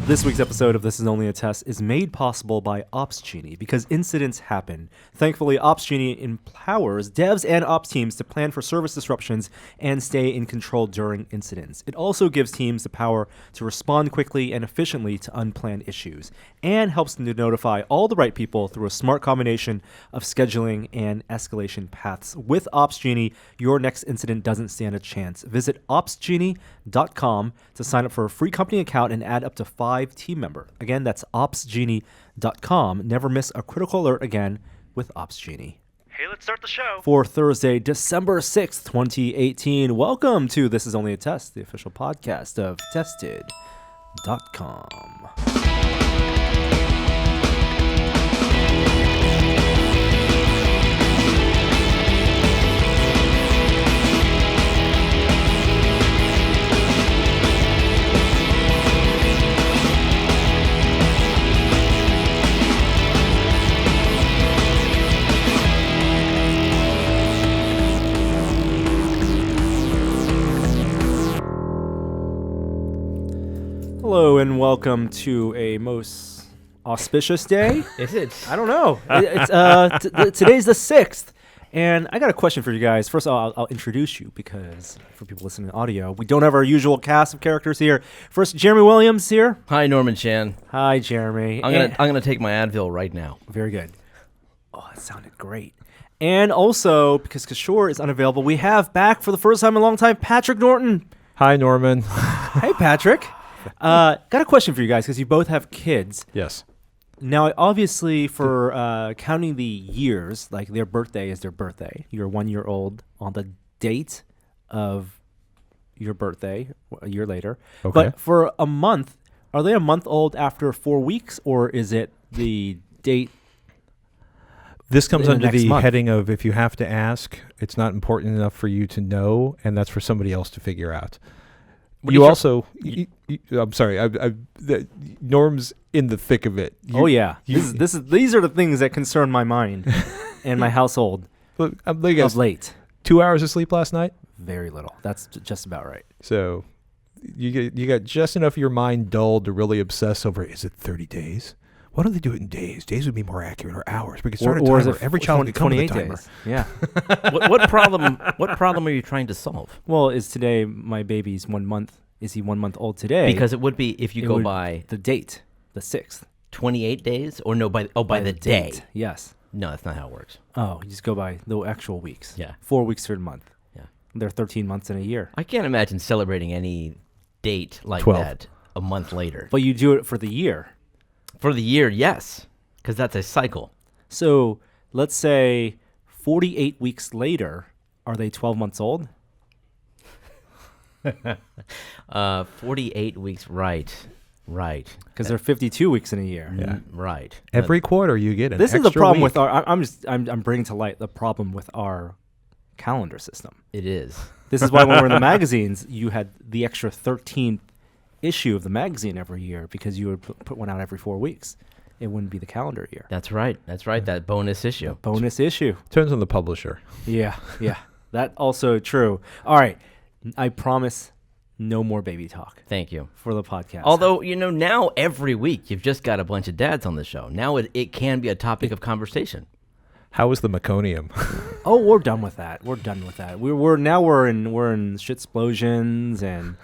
This week's episode of This Is Only a Test is made possible by Ops Genie because incidents happen. Thankfully, Ops Genie empowers devs and ops teams to plan for service disruptions and stay in control during incidents. It also gives teams the power to respond quickly and efficiently to unplanned issues and helps them to notify all the right people through a smart combination of scheduling and escalation paths. With Ops Genie, your next incident doesn't stand a chance. Visit opsgenie.com to sign up for a free company account and add up to 5 team member. Again, that's opsgenie.com. Never miss a critical alert again with Ops Genie. Hey, let's start the show. For Thursday, December 6th, 2018, welcome to This Is Only a Test, the official podcast of Tested.com. Hello and welcome to a most auspicious day. Is it? I don't know. Today's the 6th, and I got a question for you guys. First of all, I'll introduce you because for people listening to audio, we don't have our usual cast of characters here. First, Jeremy Williams here. Hi, Norman Chan. Hi, Jeremy. I'm gonna take my Advil right now. Very good. Oh, that sounded great. And also, because Kishore is unavailable, we have back for the first time in a long time, Patrick Norton. Hi, Norman. Hey, Patrick. Got a question for you guys because you both have kids. Yes. Now, obviously, for counting the years, like their birthday is their birthday. You're 1 year old on the date of your birthday, a year later. Okay. But for a month, are they a month old after 4 weeks, or is it the date? This comes in the under next the month? heading of if you have to ask, it's not important enough for you to know, and that's for somebody else to figure out. You also, I'm sorry, Norm's in the thick of it. These are the things that concern my mind and my household Look, of late. 2 hours of sleep last night? Very little. That's just about right. So you got just enough of your mind dulled to really obsess over, is it 30 days? Why don't they do it in days? Days would be more accurate, or hours. We could start a Or is timer. it Every child could come with a 28 timer. days? Yeah. What problem are you trying to solve? Well, is today my baby's 1 month? Is he 1 month old today? Because it would be if you It go would- by the date, the 6th. 28 days, or no, by the day. date. Yes. No, that's not how it works. Oh, you just go by the actual weeks. Yeah. 4 weeks per month. Yeah. There are 13 months in a year. I can't imagine celebrating any date like 12. that a month later. But you do it for the year. For the year, yes, because that's a cycle. So let's say 48 weeks later, are they 12 months old? 48 weeks, right. Because they're 52 weeks in a year. Yeah. Right. Every quarter you get an This is extra the problem week. with our. I'm bringing to light the problem with our calendar system. It is. This is why when we're in the magazines, you had the extra 13th issue of the magazine every year because you would put one out every 4 weeks. It wouldn't be the calendar year. That's right. That bonus issue. Bonus issue. Turns on the publisher. Yeah. That also true. All right. I promise no more baby talk Thank you. for the podcast. Although, now every week you've just got a bunch of dads on the show. Now it can be a topic of conversation. How is the meconium? Oh, we're done with that. We're we're in shit explosions and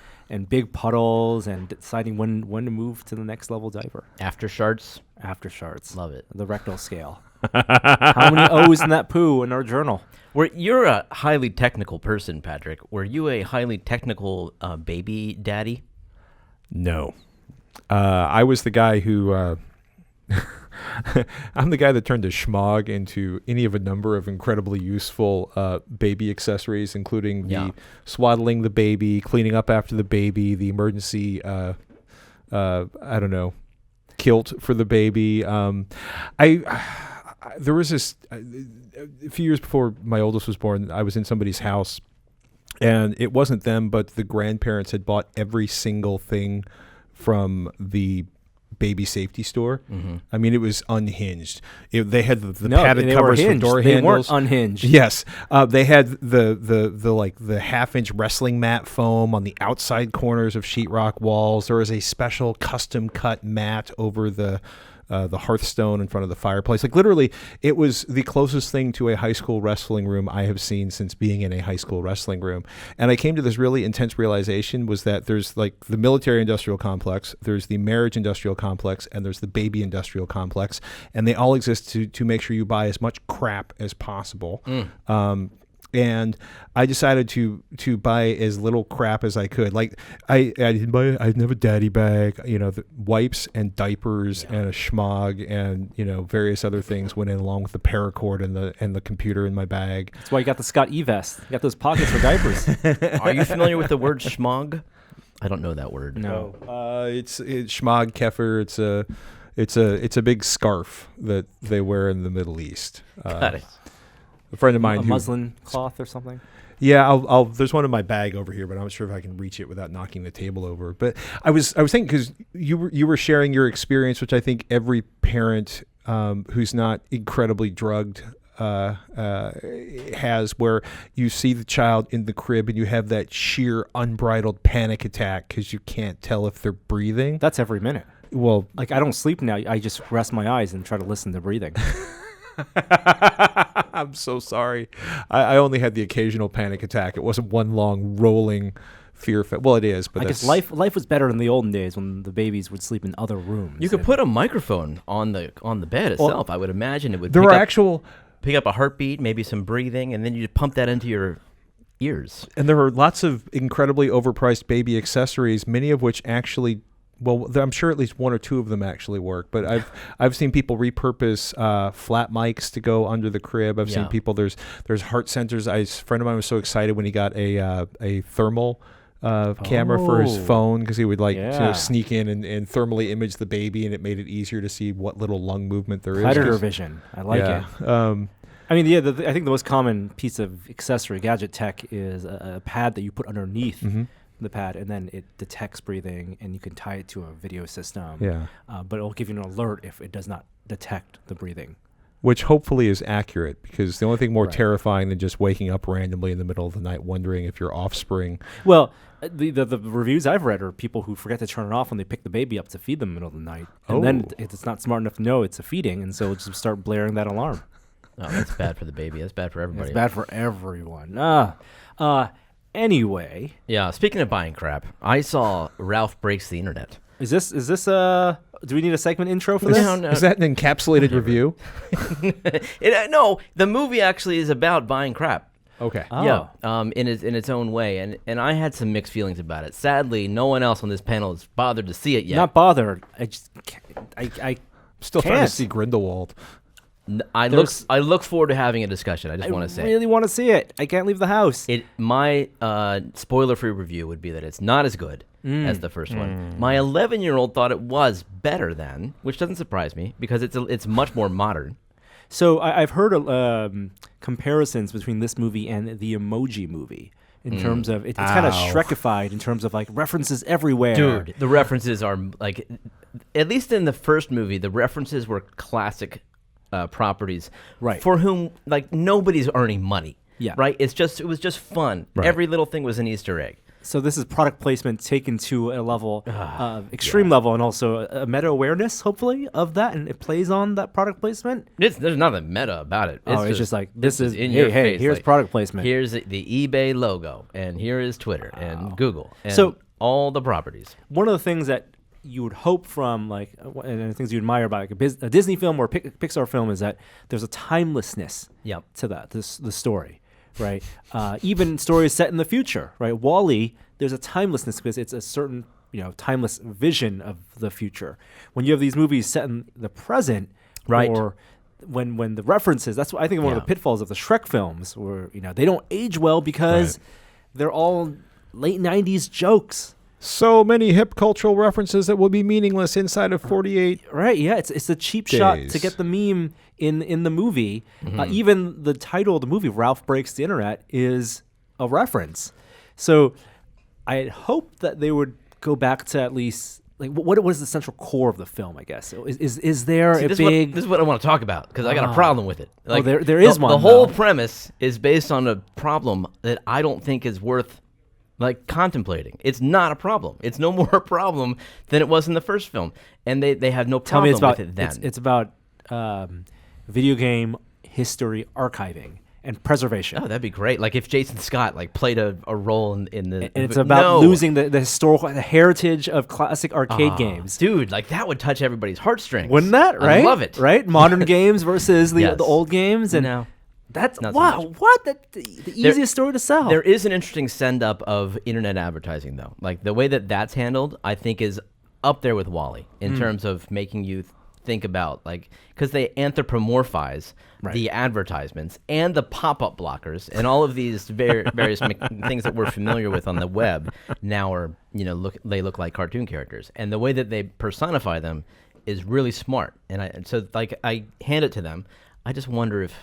big puddles and deciding when to move to the next level diaper. After shards. After shards. Love it. The rectal scale. How many O's in that poo in our journal? You're a highly technical person, Patrick. Were you a highly technical baby daddy? No. I was the guy who... I'm the guy that turned a schmog into any of a number of incredibly useful baby accessories, including the swaddling the baby, cleaning up after the baby, the emergency, kilt for the baby. There was this, a few years before my oldest was born, I was in somebody's house, and it wasn't them, but the grandparents had bought every single thing from the baby safety store. I mean, it was unhinged. They had the No, padded they covers were for hinged. door They handles. weren't unhinged. Yes, they had the half-inch wrestling mat foam on the outside corners of sheetrock walls. There was a special custom cut mat over the hearthstone in front of the fireplace. Like literally, it was the closest thing to a high school wrestling room I have seen since being in a high school wrestling room. And I came to this really intense realization was that there's like the military industrial complex, there's the marriage industrial complex, and there's the baby industrial complex. And they all exist to make sure you buy as much crap as possible. And I decided to buy as little crap as I could. Like I didn't buy. I didn't have a daddy bag. The wipes and diapers and a schmog and various other things went in along with the paracord and the computer in my bag. That's why you got the Scott E vest. You got those pockets for diapers. Are you familiar with the word schmog? I don't know that word. No. It's schmog kefir. It's a big scarf that they wear in the Middle East. Got it. A friend of mine, a muslin cloth or something. Yeah, I'll. There's one in my bag over here, but I'm not sure if I can reach it without knocking the table over. But I was thinking because you were sharing your experience, which I think every parent who's not incredibly drugged has, where you see the child in the crib and you have that sheer unbridled panic attack because you can't tell if they're breathing. That's every minute. Well, like I don't sleep now. I just rest my eyes and try to listen to breathing. I'm so sorry. I only had the occasional panic attack. It wasn't one long rolling fear. Well, it is, but I guess life was better in the olden days when the babies would sleep in other rooms. You could put a microphone on the bed itself. I would imagine it would. Pick up a heartbeat, maybe some breathing, and then you pump that into your ears. And there are lots of incredibly overpriced baby accessories, many of which actually. Well, I'm sure at least one or two of them actually work, but I've seen people repurpose flat mics to go under the crib. I've seen people. There's heart sensors. A friend of mine was so excited when he got a thermal camera for his phone because he would sneak in and thermally image the baby, and it made it easier to see what little lung movement there is. Predator vision. I like it. I mean, I think the most common piece of accessory gadget tech is a pad that you put underneath. The pad, and then it detects breathing, and you can tie it to a video system. But it'll give you an alert if it does not detect the breathing, which hopefully is accurate, because the only thing more terrifying than just waking up randomly in the middle of the night wondering if your offspring. Well, the reviews I've read are people who forget to turn it off when they pick the baby up to feed them in the middle of the night, and then it's not smart enough to know it's a feeding, and so it'll just start blaring that alarm. Oh, that's bad for the baby. That's bad for everybody. It's bad for everyone. Anyway. Yeah, speaking of buying crap, I saw Ralph Breaks the Internet. Is this do we need a segment intro for this? No. Is that an encapsulated review? No, the movie actually is about buying crap. Okay. Oh. Yeah, in its own way, and I had some mixed feelings about it. Sadly, no one else on this panel has bothered to see it yet. Not bothered. I just I still trying to see Grindelwald. I look forward to having a discussion. I just want to say. I really want to see it. I can't leave the house. My spoiler-free review would be that it's not as good as the first one. My 11-year-old thought it was better than, which doesn't surprise me because it's much more modern. So I've heard comparisons between this movie and the Emoji Movie. In terms of it's kind of Shrekified in terms of like references everywhere. Dude, the references are like, at least in the first movie, the references were classic properties, right? For whom like nobody's earning money, right? It was just fun. Right. Every little thing was an Easter egg. So this is product placement taken to a level, extreme level, and also a meta awareness, hopefully, of that, and it plays on that product placement. There's nothing meta about it. It's just like this is in your face. Here's like, product placement. Here's the eBay logo, and here is Twitter and Google, and so all the properties. One of the things that you would hope from, like, and the things you admire about like a Disney film or Pixar film is that there's a timelessness to that, the story, right? Even stories set in the future, right? WALL-E, there's a timelessness because it's a certain, timeless vision of the future. When you have these movies set in the present, right? Or when the references, that's what I think one of the pitfalls of the Shrek films, where they don't age well because they're all late 90s jokes. So many hip cultural references that will be meaningless inside of 48. Right, yeah. It's a cheap days. shot to get the meme in the movie. Even the title of the movie, Ralph Breaks the Internet, is a reference. So I hope that they would go back to at least like what is the central core of the film? I guess is there See, a this big? Is what I want to talk about because I got a problem with it. Like, there is one. The whole though. premise is based on a problem that I don't think is worth like contemplating. It's not a problem. It's no more a problem than it was in the first film, and they have no Tell me problem it's about with it then. it's about video game history archiving and preservation. Oh, that'd be great. Like if Jason Scott like played a role in the. And it's about losing the historical the heritage of classic arcade games. Dude, like that would touch everybody's heartstrings. Wouldn't that, right? I love it. Right? Modern games versus the Yes. old games. And No. that's, Not so wow, much. what? The easiest story to sell. There is an interesting send-up of internet advertising, though. Like the way that that's handled, I think is up there with WALL-E in terms of making you think about, like, because they anthropomorphize the advertisements and the pop-up blockers and all of these various things that we're familiar with on the web now are, they look like cartoon characters. And the way that they personify them is really smart. And so I hand it to them. I just wonder if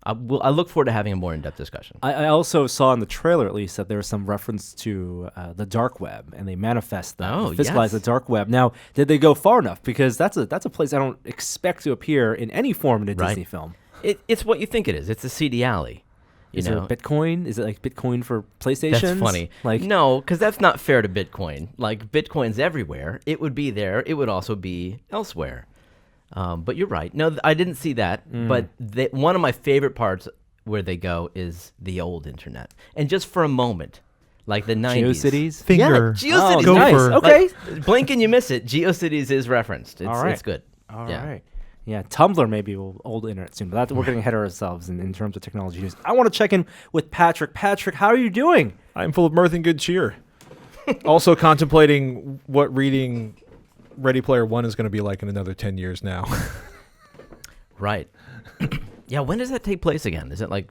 I look forward to having a more in-depth discussion. I also saw in the trailer, at least, that there was some reference to the dark web, and they manifest that, physicalize the dark web. Now, did they go far enough? Because that's a place I don't expect to appear in any form in a Disney film. It's what you think it is. It's a CD alley. Is there Bitcoin? Is it like Bitcoin for PlayStation? That's funny. No, because that's not fair to Bitcoin. Like Bitcoin's everywhere. It would be there. It would also be elsewhere. But you're right. No, I didn't see that. But one of my favorite parts where they go is the old internet. And just for a moment, like the 90s. GeoCities? Finger. Yeah, GeoCities. Go nice. for- Okay. Like, blink and you miss it. GeoCities is referenced. It's, All right. it's good. All Yeah. right. Yeah, Tumblr maybe will old internet soon, but we're getting ahead of ourselves in terms of technology news. I want to check in with Patrick. Patrick, how are you doing? I'm full of mirth and good cheer. Also contemplating what reading Ready Player One is going to be like in another 10 years now. Right. Yeah, when does that take place again? Is it like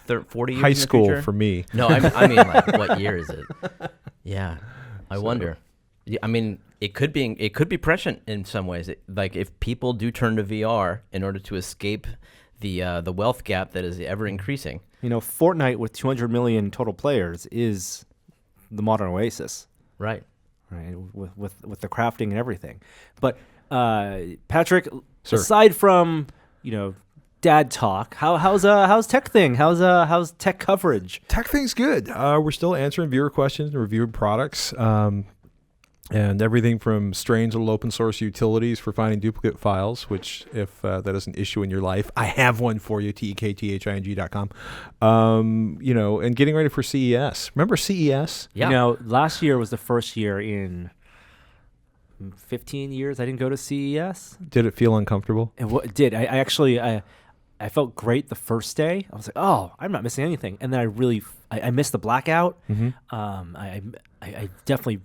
40 years High in the school future? for me. No, I mean like what year is it? Yeah, I wonder. Yeah, I mean, it could be prescient in some ways. Like if people do turn to VR in order to escape the wealth gap that is ever increasing. Fortnite with 200 million total players is the modern Oasis, Right. right? With the crafting and everything. But Patrick, Sir. aside from dad talk, how's TekThing? How's tech coverage? TekThing's good. We're still answering viewer questions and reviewing products. And everything from strange little open source utilities for finding duplicate files, which if that is an issue in your life, I have one for you, tektthing.com. And getting ready for CES. Remember CES? Yeah. Last year was the first year in 15 years I didn't go to CES. Did it feel uncomfortable? It did. I actually felt great the first day. I was like, oh, I'm not missing anything. And then I missed the blackout. I definitely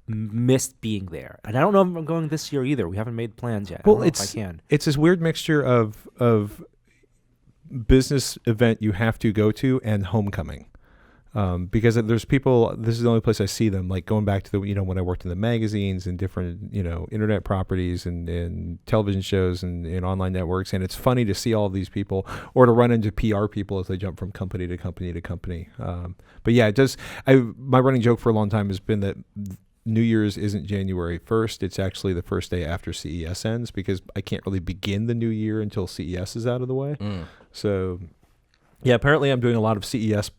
missed being there, and I don't know if I'm going this year either. We haven't made plans yet. Well, I don't know if I can. It's this weird mixture of business event you have to go to and homecoming, because there's people. This is the only place I see them. Like going back to the when I worked in the magazines and different internet properties and television shows and online networks, and it's funny to see all of these people or to run into PR people as they jump from company to company to company. But yeah, it does. My running joke for a long time has been that New Year's isn't January 1st. It's actually the first day after CES ends because I can't really begin the new year until CES is out of the way. So, yeah, apparently I'm doing a lot of CES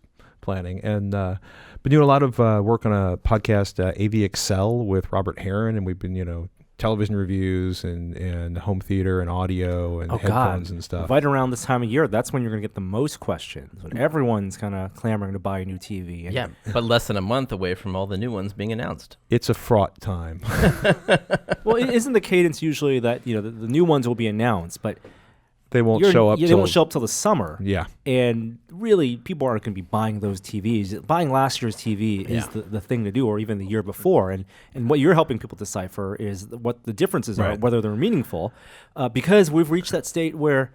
planning and been doing a lot of work on a podcast, AV Excel with Robert Heron, and we've been, television reviews and home theater and audio and headphones and stuff. Right around this time of year, that's when you're going to get the most questions, when everyone's kind of clamoring to buy a new TV. And Yeah, but less than a month away from all the new ones being announced. It's a fraught time. Well, isn't the cadence usually that the new ones will be announced, but They won't show up. They won't show up till the summer. Yeah. And really, people aren't going to be buying those TVs. Buying last year's TV is the thing to do, or even the year before. And what you're helping people decipher is what the differences are, whether they're meaningful, because we've reached that state where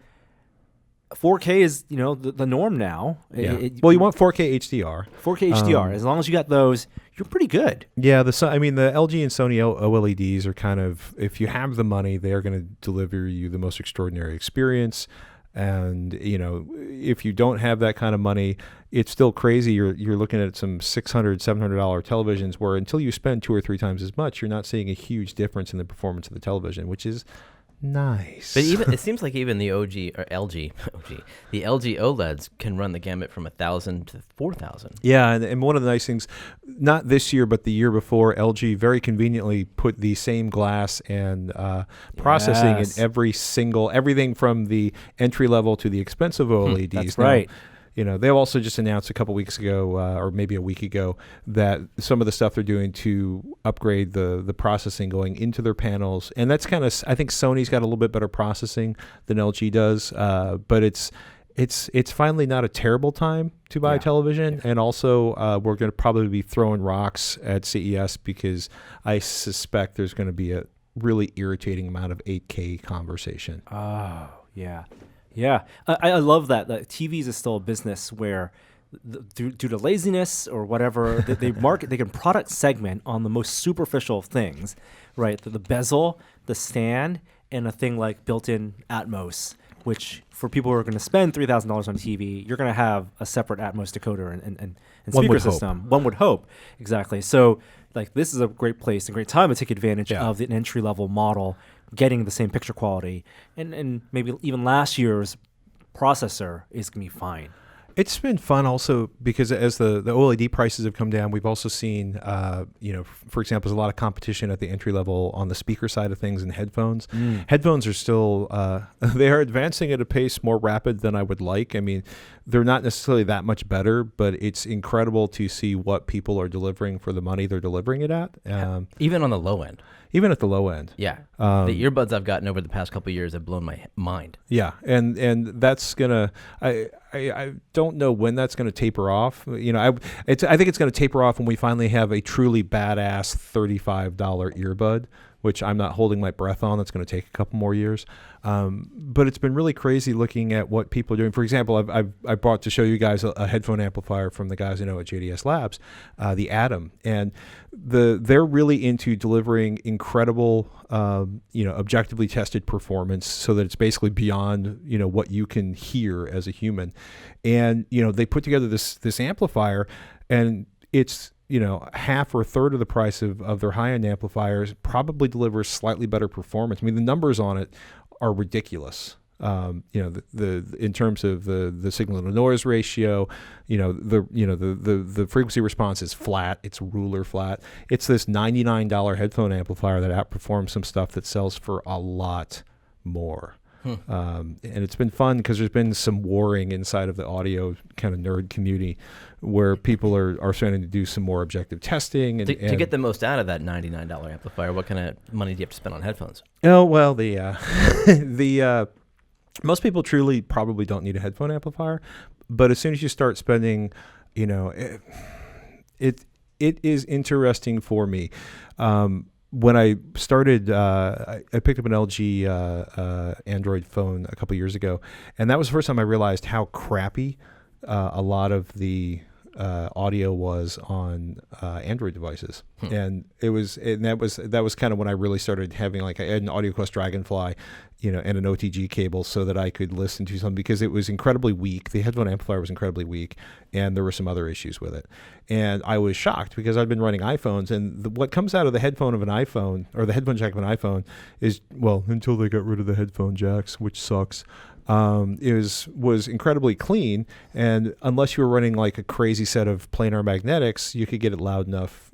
4K is the norm now. Yeah. You want 4K HDR. 4K HDR. As long as you got those, you're pretty good. Yeah, the LG and Sony OLEDs are kind of, if you have the money, they are going to deliver you the most extraordinary experience. And if you don't have that kind of money, it's still crazy. You're looking at some $600-$700 televisions where until you spend 2 or 3 times as much, you're not seeing a huge difference in the performance of the television, which is nice. But even it seems like even the the LG OLEDs can run the gamut from 1,000 to 4,000. Yeah, and one of the nice things, not this year but the year before, LG very conveniently put the same glass and processing in everything from the entry level to the expensive OLEDs. That's right. They also just announced a couple weeks ago, or maybe a week ago, that some of the stuff they're doing to upgrade the processing going into their panels, and that's kind of, I think Sony's got a little bit better processing than LG does, but it's finally not a terrible time to buy a television, and also we're going to probably be throwing rocks at CES because I suspect there's going to be a really irritating amount of 8K conversation. Oh, yeah. Yeah, I love that. TVs is still a business where, due to laziness or whatever, they can product segment on the most superficial things, right? The bezel, the stand, and a thing like built-in Atmos, which for people who are going to spend $3,000 on TV, you're going to have a separate Atmos decoder and speaker system. One would hope, exactly. So, this is a great place, a great time to take advantage of an entry-level model, getting the same picture quality, and maybe even last year's processor is going to be fine. It's been fun also because as the OLED prices have come down, we've also seen, for example, there's a lot of competition at the entry level on the speaker side of things and headphones. Headphones are still, they are advancing at a pace more rapid than I would like. I mean, they're not necessarily that much better, but it's incredible to see what people are delivering for the money they're delivering it at. Even on the low end. Even at the low end. Yeah. The earbuds I've gotten over the past couple of years have blown my mind. Yeah. And that's going to, I don't know when that's going to taper off. I think it's going to taper off when we finally have a truly badass $35 earbud, which I'm not holding my breath on. That's going to take a couple more years. But it's been really crazy looking at what people are doing. For example, I brought to show you guys a headphone amplifier from the guys I know at JDS Labs, the Atom, and they're really into delivering incredible, objectively tested performance, so that it's basically beyond what you can hear as a human. And they put together this amplifier, and it's half or a third of the price of their high-end amplifiers, probably delivers slightly better performance. I mean, the numbers on it are ridiculous. In terms of the signal to noise ratio, the frequency response is flat. It's ruler flat. It's this $99 headphone amplifier that outperforms some stuff that sells for a lot more. And it's been fun because there's been some warring inside of the audio kind of nerd community where people are starting to do some more objective testing. And, to get the most out of that $99 amplifier, what kind of money do you have to spend on headphones? Oh, well, most people truly probably don't need a headphone amplifier, but as soon as you start spending, it is interesting for me. When I started, I picked up an LG Android phone a couple years ago, and that was the first time I realized how crappy a lot of the audio was on Android devices. And that was kind of when I really started having, I had an AudioQuest Dragonfly, and an OTG cable so that I could listen to something, because it was incredibly weak. The headphone amplifier was incredibly weak, and there were some other issues with it. And I was shocked because I'd been running iPhones, and what comes out of the headphone of an iPhone, or the headphone jack of an iPhone, is, well, until they got rid of the headphone jacks, which sucks, was incredibly clean, and unless you were running a crazy set of planar magnetics, you could get it loud enough,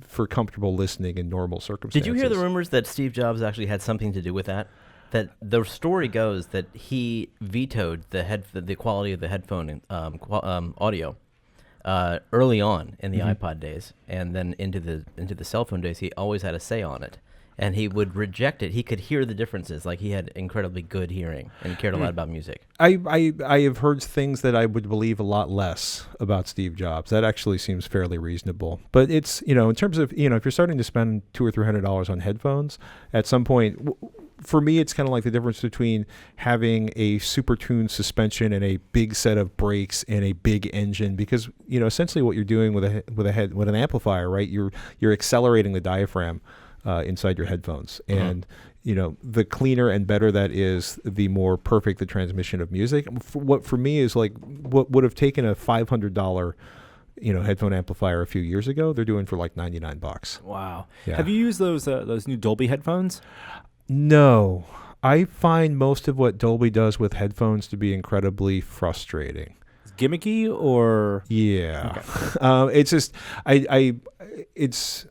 for comfortable listening in normal circumstances. Did you hear the rumors that Steve Jobs actually had something to do with that? That the story goes that he vetoed the quality of the headphone audio early on in the iPod days, and then into the cell phone days, he always had a say on it. And he would reject it. He could hear the differences. He had incredibly good hearing and cared a lot about music. I have heard things that I would believe a lot less about Steve Jobs. That actually seems fairly reasonable. But it's, in terms of, if you're starting to spend $200 or $300 on headphones, at some point, for me, it's kind of like the difference between having a super tuned suspension and a big set of brakes and a big engine, because, essentially what you're doing with an amplifier, right? You're accelerating the diaphragm inside your headphones. And the cleaner and better that is, the more perfect the transmission of music. For me is like what would have taken a $500 headphone amplifier a few years ago, they're doing for like $99. Wow. Yeah. Have you used those new Dolby headphones? No. I find most of what Dolby does with headphones to be incredibly frustrating. Gimmicky or Yeah. Okay. It's just it's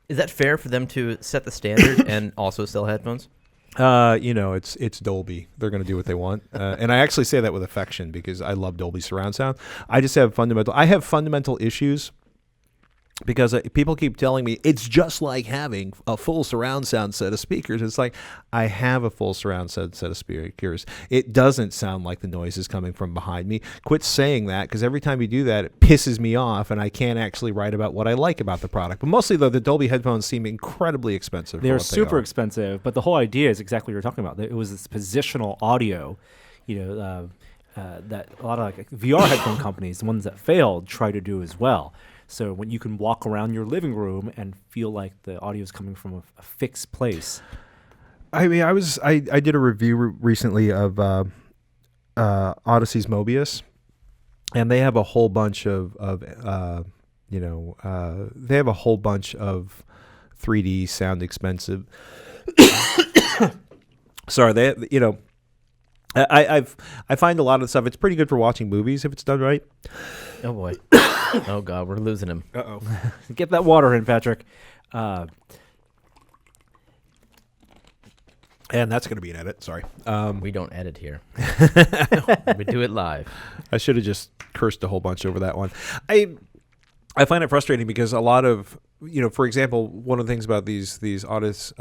Is that fair for them to set the standard and also sell headphones? it's Dolby. They're going to do what they want. And I actually say that with affection because I love Dolby surround sound. I have fundamental issues because people keep telling me it's just like having a full surround sound set of speakers. It's like, I have a full surround set of speakers. It doesn't sound like the noise is coming from behind me. Quit saying that, because every time you do that, it pisses me off, and I can't actually write about what I like about the product. But mostly, though, the Dolby headphones seem incredibly expensive. They're super expensive, but the whole idea is exactly what you're talking about. It was this positional audio, that a lot of like VR headphone companies, the ones that failed, try to do as well. So when you can walk around your living room and feel like the audio is coming from a fixed place. I mean, I did a review recently of Odyssey's Mobius, and they have a whole bunch of 3D sound expensive. Sorry, I find a lot of the stuff, it's pretty good for watching movies if it's done right. Oh boy. Oh God, we're losing him. Uh-oh. Get that water in, Patrick. And that's going to be an edit. Sorry. We don't edit here. We do it live. I should have just cursed a whole bunch over that one. I find it frustrating because a lot of, for example, one of the things about these Odyssey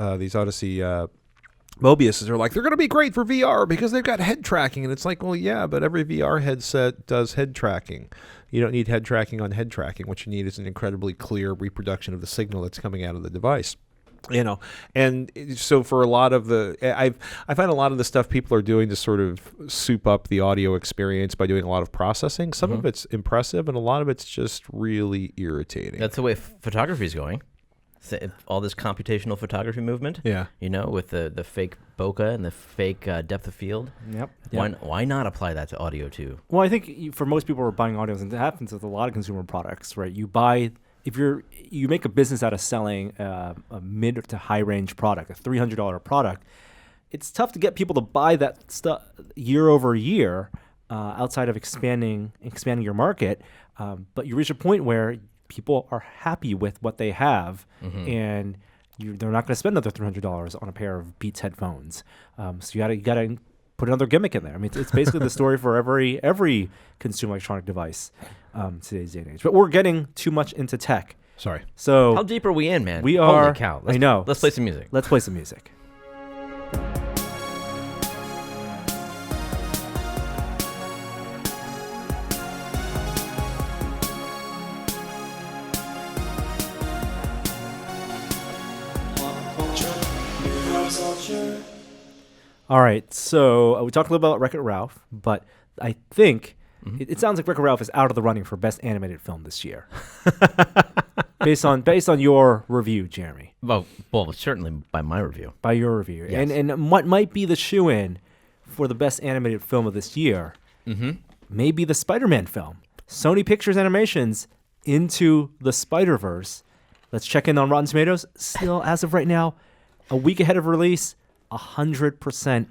Mobius they're going to be great for VR because they've got head tracking. And it's like, well, yeah, but every VR headset does head tracking. You don't need head tracking on head tracking. What you need is an incredibly clear reproduction of the signal that's coming out of the device. And so for a lot of I find a lot of the stuff people are doing to sort of soup up the audio experience by doing a lot of processing. Some of it's impressive, and a lot of it's just really irritating. That's the way photography is going. All this computational photography movement. Yeah. With the fake bokeh and the fake depth of field. Yep. Why not apply that to audio too? Well, I think for most people who are buying audios, and it happens with a lot of consumer products, right? You make a business out of selling a mid to high range product, a $300 product. It's tough to get people to buy that stuff year over year outside of expanding your market. But you reach a point where people are happy with what they have, and they're not going to spend another $300 on a pair of Beats headphones. So you gotta put another gimmick in there. I mean, it's basically the story for every consumer electronic device today's day and age. But we're getting too much into tech. Sorry. So How deep are we in, man? we are. Holy cow. I know. Let's play some music. Let's play some music. All right, so we talked a little about Wreck-It Ralph, but I think it sounds like Wreck-It Ralph is out of the running for best animated film this year, based on your review, Jeremy. Well, certainly by my review. By your review, Yes. and what might be the shoe-in for the best animated film of this year? Maybe the Spider-Man film. Sony Pictures Animations Into the Spider-Verse. Let's check in on Rotten Tomatoes. Still, as of right now, a week ahead of release. 100%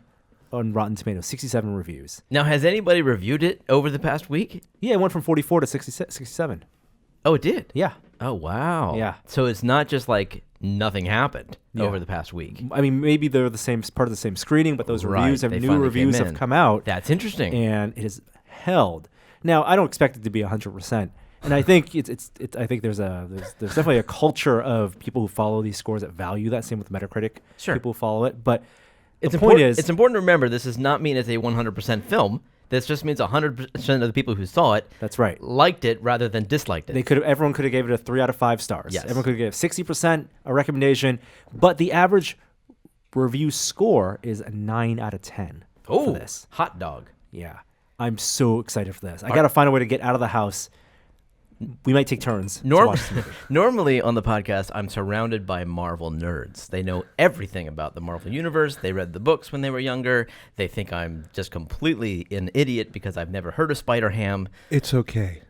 on Rotten Tomatoes, 67 reviews. Now, has anybody reviewed it over the past week? Yeah, it went from 44 to 67. Oh, it did? Yeah. Oh, wow. Yeah. So it's not just like nothing happened Yeah. over the past week. I mean, maybe they're the same part of the same screening, but those Right, reviews they new finally reviews came have in. come out. That's interesting. And it is held. Now, I don't expect it to be 100%. And I think I think there's definitely a culture of people who follow these scores that value that. Same with Metacritic. Sure. People who follow it, but It's the point important. is, It's important to remember this does not mean it's a 100% film. This just means 100% of the people who saw it that's right. liked it rather than disliked it. Everyone could have gave it a 3 out of 5 stars. Yes. Everyone could have given 60% a recommendation, but the average review score is a 9 out of 10 for this. Hot dog. Yeah. I'm so excited for this. I got to find a way to get out of the house we might take turns to watch this movie. Normally on the podcast, I'm surrounded by Marvel nerds. They know everything about the Marvel universe. They read the books when they were younger. They think I'm just completely an idiot because I've never heard of Spider-Ham. It's okay.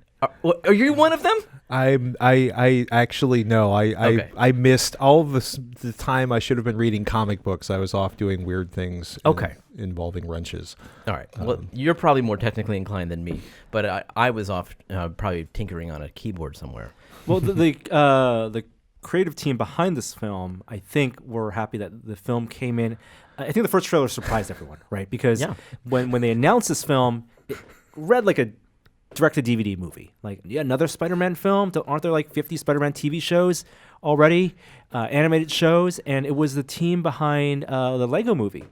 Are you one of them? I actually no. Okay. I missed all of the time I should have been reading comic books. I was off doing weird things. Okay. Involving wrenches. All right. Well, you're probably more technically inclined than me, but I was off probably tinkering on a keyboard somewhere. Well, the creative team behind this film, I think, were happy that the film came in. I think the first trailer surprised everyone, right? Because when they announced this film, it read like a direct-to-DVD movie. Like, another Spider-Man film? Aren't there like 50 Spider-Man TV shows already? Animated shows? And it was the team behind the Lego movie,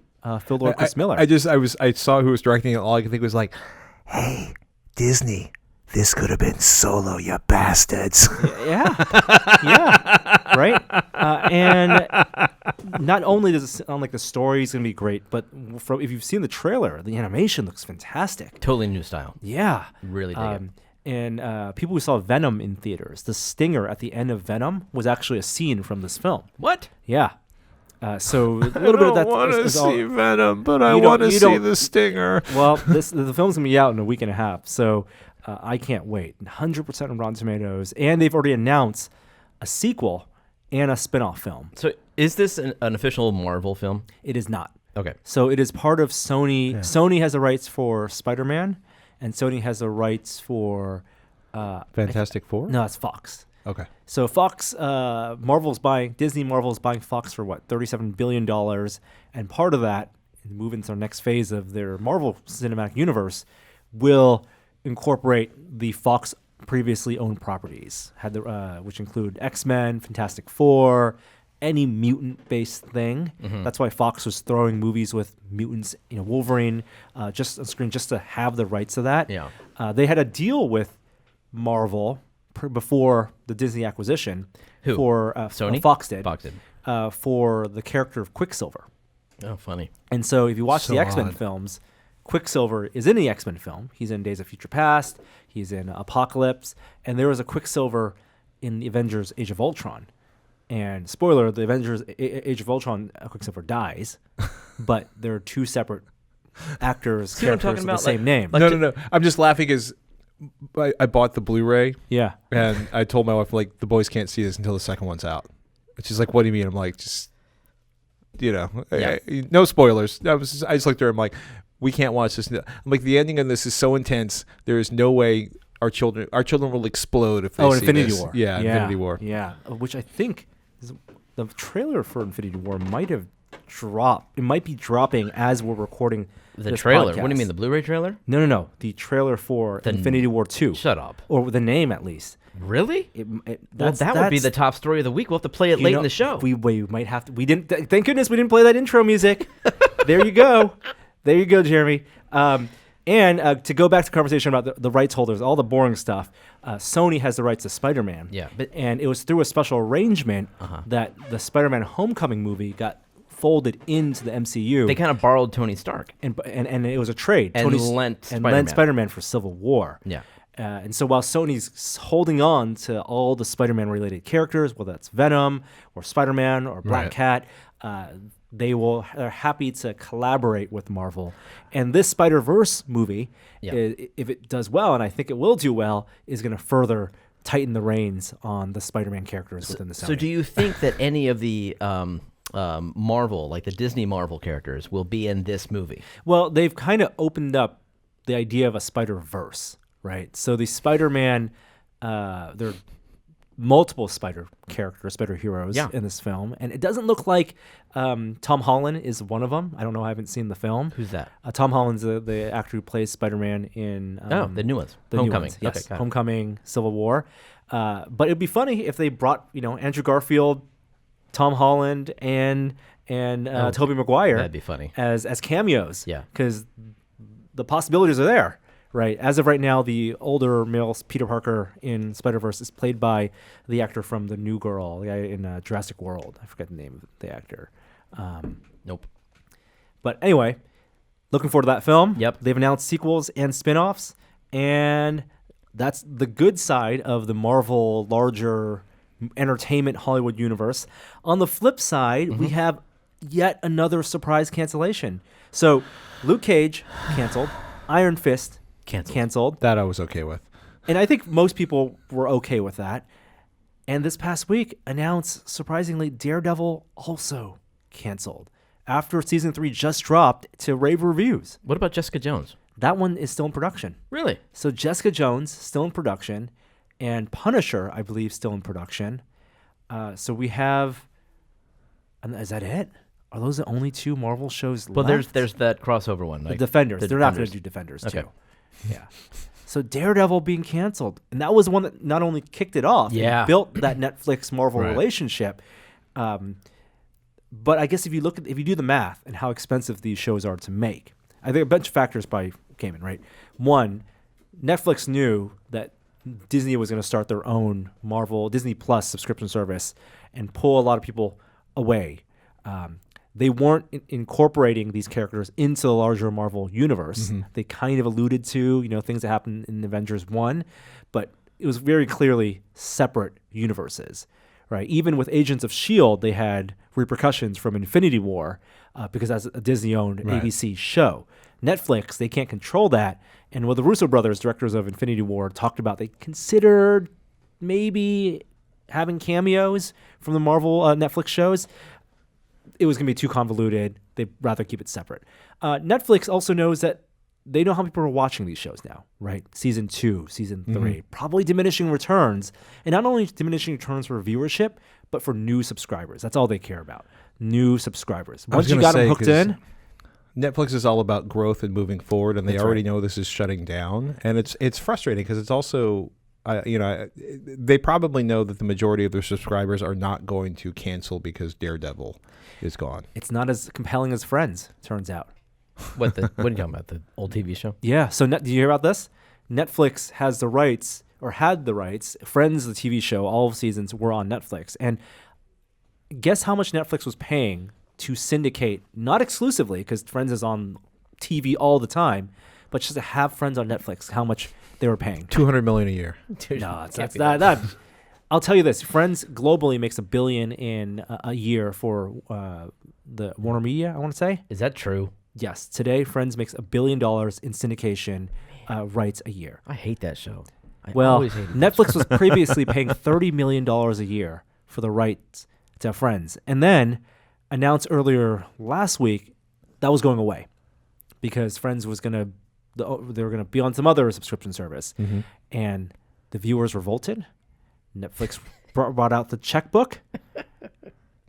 Phil Lord, Chris Miller. I saw who was directing it. All I could think was like, Hey, Disney, this could have been Solo, you bastards. Yeah, right. And not only does it sound like the story is going to be great, but if you've seen the trailer, the animation looks fantastic. Totally new style. Yeah, Really dig it. And people who saw Venom in theaters, the stinger at the end of Venom was actually a scene from this film. What? Yeah. So a little bit of that. I want to is all- see Venom, but I You don't- want to you see don't- the stinger. Well, the film's gonna be out in a week and a half, so I can't wait. 100% on Rotten Tomatoes, and they've already announced a sequel and a spin-off film. So is this an official Marvel film? It is not. Okay. So it is part of Sony. Yeah. Sony has the rights for Spider-Man, and Sony has the rights for Fantastic Four? no, it's Fox. Okay. So Fox, Marvel's buying Disney. Marvel's buying Fox for what, $37 billion, and part of that, move into our next phase of their Marvel Cinematic Universe, will incorporate the Fox previously owned properties, which include X-Men, Fantastic Four, any mutant-based thing. That's why Fox was throwing movies with mutants, Wolverine, just on screen, just to have the rights to that. Yeah. They had a deal with Marvel before the Disney acquisition. Who? For Sony? Fox did. Fox did. For the character of Quicksilver. Oh, funny. And so if you watch So the X-Men odd. films, Quicksilver is in the X-Men film. He's in Days of Future Past. He's in Apocalypse. And there was a Quicksilver in the Avengers Age of Ultron. And spoiler, the Avengers Age of Ultron, Quicksilver dies. But there are two separate actors, See what I'm characters talking with the about? same name. No. I'm just laughing because I bought the Blu-ray Yeah. and I told my wife, like, the boys can't see this until the second one's out. And she's like, what do you mean? I'm like, just, Yeah. no spoilers. I just looked at her. I'm like, we can't watch this. I'm like, the ending on this is so intense. There is no way our children will explode if they see Infinity this. War. Yeah, Infinity War. Yeah, which I think the trailer for Infinity War might have dropped. It might be dropping as we're recording The this trailer. What do podcast. you mean, the Blu-ray trailer? No. The trailer for Infinity War 2. Shut up. Or the name, at least. Really? Well, That's that would be the top story of the week. We'll have to play it late in the show. We might have to. We didn't. Thank goodness we didn't play that intro music. There you go. There you go, Jeremy. And to go back to the conversation about the rights holders, all the boring stuff, Sony has the rights to Spider-Man. Yeah, and it was through a special arrangement that the Spider-Man Homecoming movie got folded into the MCU. They kind of borrowed Tony Stark. and it was a trade. And lent Spider-Man. Spider-Man for Civil War. Yeah. And so while Sony's holding on to all the Spider-Man related characters, whether that's Venom or Spider-Man or Black Right. Cat, they're happy to collaborate with Marvel. And this Spider-Verse movie, if it does well, and I think it will do well, is going to further tighten the reins on the Spider-Man characters within the Sony. So do you think that any of the Marvel, like the Disney Marvel characters, will be in this movie? Well, they've kind of opened up the idea of a Spider-Verse, right? So the Spider-Man, there are multiple spider heroes in this film, and it doesn't look like Tom Holland is one of them. I don't know. I haven't seen the film. Who's that? Tom Holland's the actor who plays Spider-Man in The new ones. the new Homecoming. ones, yes, Okay, got it. Homecoming, Civil War. But it'd be funny if they brought Andrew Garfield, Tom Holland, and Tobey Maguire. That'd be funny. as cameos. Yeah. because the possibilities are there. Right. As of right now, the older male Peter Parker in Spider-Verse is played by the actor from The New Girl, the guy in Jurassic World. I forget the name of the actor. Nope. But anyway, looking forward to that film. Yep. They've announced sequels and spin-offs. And That's the good side of the Marvel larger entertainment Hollywood universe. On the flip side, we have yet another surprise cancellation. So Luke Cage canceled, Iron Fist canceled. That I was okay with. And I think most people were okay with that. And this past week announced, surprisingly, Daredevil also canceled after season 3 just dropped to rave reviews. What about Jessica Jones? That one is still in production. Really? So Jessica Jones still in production, and Punisher, I believe, still in production. So we have. And is that it? Are those the only 2 Marvel shows Well, left? there's that crossover one. The Like Defenders. the They're not going Defenders. to do Defenders Okay. too. Yeah. So Daredevil being canceled, and that was one that not only kicked it off, Yeah. and built that Netflix Marvel Right. relationship. But I guess if you do the math and how expensive these shows are to make, I think a bunch of factors probably came in, right? One, Netflix knew that Disney was going to start their own Marvel Disney Plus subscription service and pull a lot of people away. They weren't incorporating these characters into the larger Marvel universe. They kind of alluded to, things that happened in Avengers 1, but it was very clearly separate universes, right? Even with Agents of S.H.I.E.L.D., they had repercussions from Infinity War because that's a Disney-owned Right. ABC show. Netflix, they can't control that. And what the Russo brothers, directors of Infinity War, talked about, they considered maybe having cameos from the Marvel Netflix shows. It was going to be too convoluted. They'd rather keep it separate. Netflix also knows that they know how people are watching these shows now, right? Season 2, season 3, probably diminishing returns. And not only diminishing returns for viewership, but for new subscribers. That's all they care about. New subscribers. I was Once you gonna got them say, hooked 'cause in, Netflix is all about growth and moving forward, and they That's already right. know this is shutting down, and it's frustrating because it's also, they probably know that the majority of their subscribers are not going to cancel because Daredevil is gone. it's not as compelling as Friends, turns out. What are you talking about? The old TV show? Yeah. So do you hear about this? Netflix has the rights, or had the rights. Friends, the TV show, all of seasons were on Netflix. And guess how much Netflix was paying to syndicate, not exclusively, because Friends is on TV all the time, but just to have Friends on Netflix, how much they were paying. $200 million a year. Dude, No, can't that's be that. I'll tell you this: Friends globally makes $1 billion in a year for the Warner Media. I want to say Is that true? yes. Today, Friends makes $1 billion in syndication rights a year. I hate that show. I Well, always hated that Netflix was previously paying $30 million a year for the rights to Friends, and then announced earlier last week that was going away because Friends was they were gonna be on some other subscription service, and the viewers revolted. Netflix brought out the checkbook,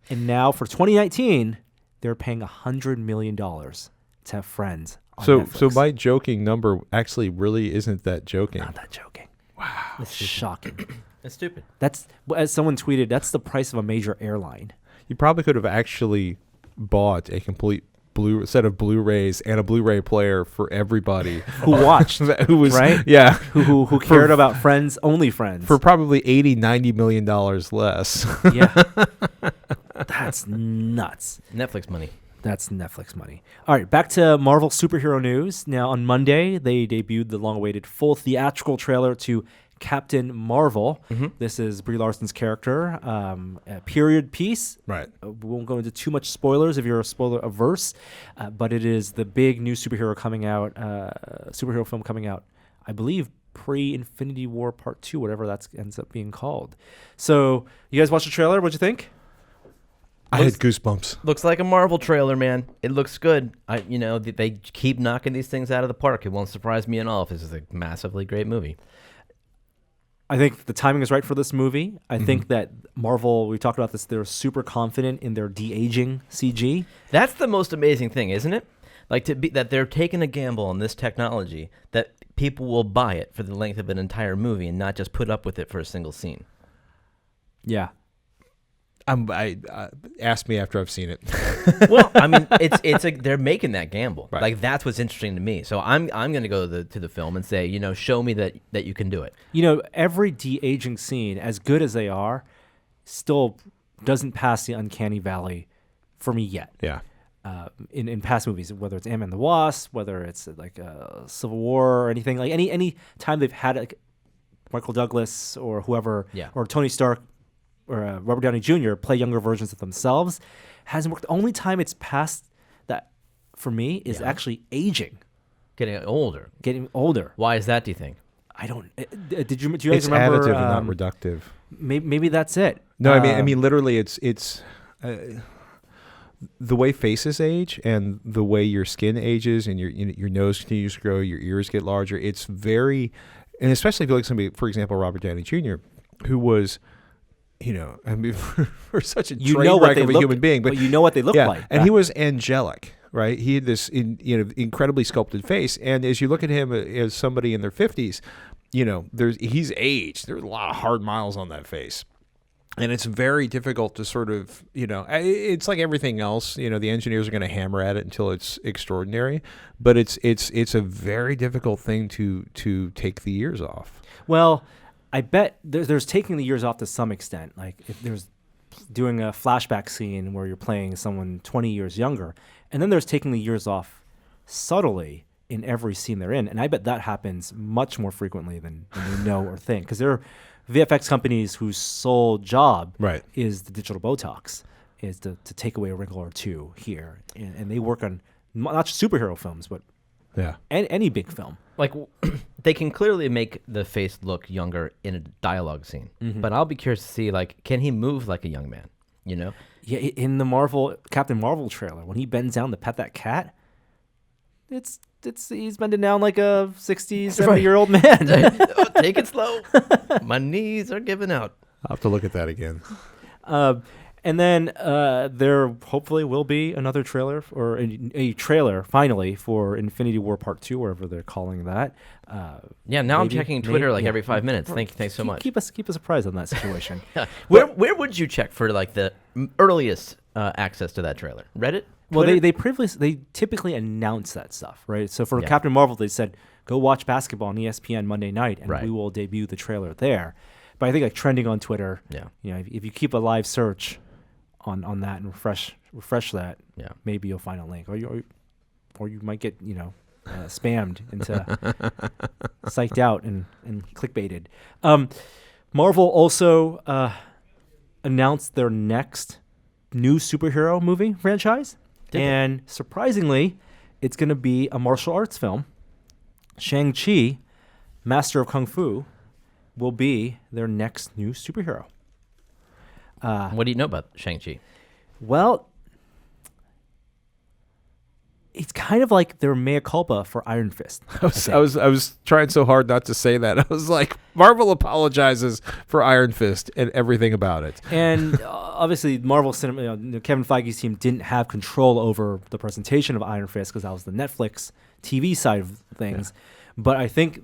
and now for 2019, they're paying $100 million to have Friends on So Netflix. my joking number actually really isn't that joking. Not that joking. Wow, it's shocking. It's stupid. That's, as someone tweeted, that's the price of a major airline. You probably could have actually bought a complete set of Blu-rays and a Blu-ray player for everybody Who watched, who was right? Yeah, who cared about Friends, only Friends. for probably $80-90 million less. Yeah. That's nuts. Netflix money. That's Netflix money. All right, back to Marvel superhero news. Now, on Monday, they debuted the long-awaited full theatrical trailer to Captain Marvel. This is Brie Larson's character, a period piece. Right. We won't go into too much spoilers if you're a spoiler averse, but it is the big new superhero film coming out, I believe, pre-Infinity War Part 2, whatever that ends up being called. So, you guys watched the trailer? What'd you think? I had goosebumps. Looks like a Marvel trailer, man. It looks good. They keep knocking these things out of the park. It won't surprise me at all if this is a massively great movie. I think the timing is right for this movie. I think that Marvel, we talked about this, they're super confident in their de-aging CG. That's the most amazing thing, isn't it? Like that they're taking a gamble on this technology that people will buy it for the length of an entire movie and not just put up with it for a single scene. Yeah. Ask me after I've seen it. Well, I mean, they're making that gamble. Right. Like that's what's interesting to me. So I'm going to go to the film and say, show me that you can do it. Every de-aging scene, as good as they are, still doesn't pass the uncanny valley for me yet. Yeah. In past movies, whether it's Ant-Man and the Wasp, whether it's like Civil War or anything, like any time they've had Michael Douglas or whoever, Yeah. or Tony Stark or Robert Downey Jr. play younger versions of themselves, hasn't worked. The only time it's passed that for me is actually aging, Getting older. getting older. Why is that, do you think? I don't. Do you guys It's remember? additive and not reductive. Maybe that's it. No, I mean, literally, it's the way faces age and the way your skin ages and your nose continues to grow, your ears get larger. It's very, and especially if you look at somebody, for example, Robert Downey Jr., who was, I mean, for such a train wreck of a human being, but you know what they look like, and he was angelic. Right, he had this incredibly sculpted face, and as you look at him as somebody in their 50s, he's aged. There's a lot of hard miles on that face, and it's very difficult to sort of it's like everything else. The engineers are going to hammer at it until it's extraordinary, but it's a very difficult thing to take the years off. Well, I bet there's taking the years off to some extent. Like if there's doing a flashback scene where you're playing someone 20 years younger. And then there's taking the years off subtly in every scene they're in. And I bet that happens much more frequently than you know or think. Because there are VFX companies whose sole job is the digital Botox, is to take away a wrinkle or two here. And they work on not just superhero films, but any big film. Like, they can clearly make the face look younger in a dialogue scene. Mm-hmm. But I'll be curious to see, like, can he move like a young man? Yeah, in the Captain Marvel trailer, when he bends down to pet that cat, he's bending down like a 60, 70-year-old man. Take it slow. My knees are giving out. I'll have to look at that again. And then there hopefully will be another trailer, or a trailer finally for Infinity War Part 2, wherever they're calling that. I'm checking Twitter every 5 minutes. Thanks so much. Keep us apprised on that situation. Where would you check for like the earliest access to that trailer? Reddit? Well, they typically announce that stuff, right? So for Captain Marvel, they said go watch basketball on ESPN Monday night, and we will debut the trailer there. But I think like trending on Twitter, if you keep a live search on that and refresh that, maybe you'll find a link, or you might get spammed into psyched out and clickbaited. Marvel also announced their next new superhero movie franchise, and surprisingly, it's going to be a martial arts film. Shang-Chi, Master of Kung Fu, will be their next new superhero. What do you know about Shang-Chi? Well, it's kind of like their mea culpa for Iron Fist. I was trying so hard not to say that. I was like, Marvel apologizes for Iron Fist and everything about it. And obviously, Marvel Cinema, Kevin Feige's team didn't have control over the presentation of Iron Fist because that was the Netflix TV side of things. Yeah. But I think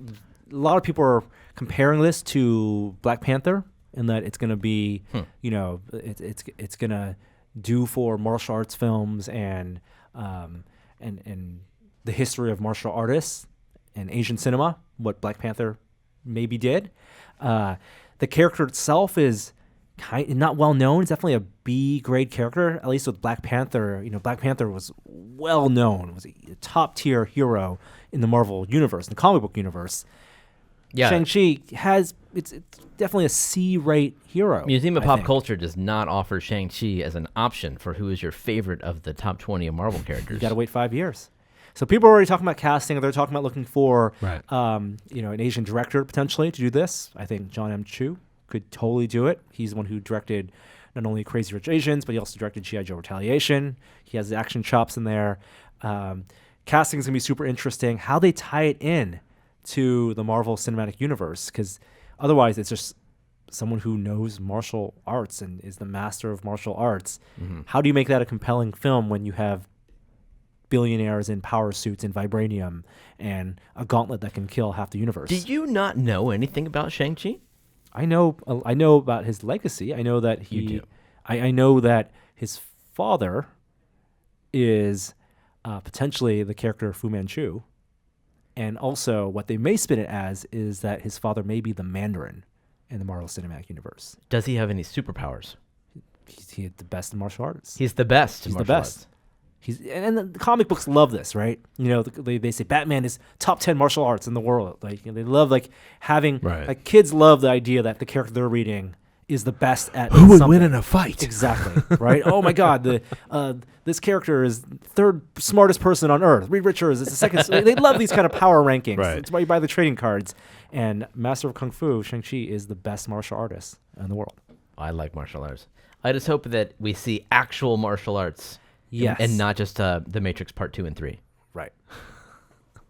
a lot of people are comparing this to Black Panther, in that it's going to be, it's going to do for martial arts films and the history of martial artists and Asian cinema, what Black Panther maybe did. The character itself is not well known. It's definitely a B grade character, at least with Black Panther. Black Panther was well known, was a top tier hero in the Marvel universe, in the comic book universe. Yeah. Shang-Chi it's definitely a C-rate hero. Museum of Pop Culture does not offer Shang-Chi as an option for who is your favorite of the top 20 of Marvel characters. You got to wait 5 years. So people are already talking about casting. They're talking about looking for an Asian director potentially to do this. I think John M. Chu could totally do it. He's the one who directed not only Crazy Rich Asians, but he also directed G.I. Joe Retaliation. He has the action chops in there. Casting is going to be super interesting. How they tie it in to the Marvel Cinematic Universe, because otherwise it's just someone who knows martial arts and is the master of martial arts. Mm-hmm. How do you make that a compelling film when you have billionaires in power suits and vibranium and a gauntlet that can kill half the universe? Did you not know anything about Shang-Chi? I know about his legacy. I know that I know that his father is potentially the character Fu Manchu. And also, what they may spin it as is that his father may be the Mandarin in the Marvel Cinematic Universe. Does he have any superpowers? He's the best in martial arts. He's the best. He's the best. And the comic books love this, right? You know, they say Batman is top 10 martial arts in the world. Like, you know, they love like having like kids love the idea that the character they're reading is the best at Who would something. win in a fight? Exactly, right? Oh my God, this character is third smartest person on Earth. Reed Richards is the second. They love these kind of power rankings. Right. That's why you buy the trading cards. And Master of Kung Fu, Shang-Chi, is the best martial artist in the world. I like martial arts. I just hope that we see actual martial arts. Yes. And not just The Matrix Part 2 and 3. Right.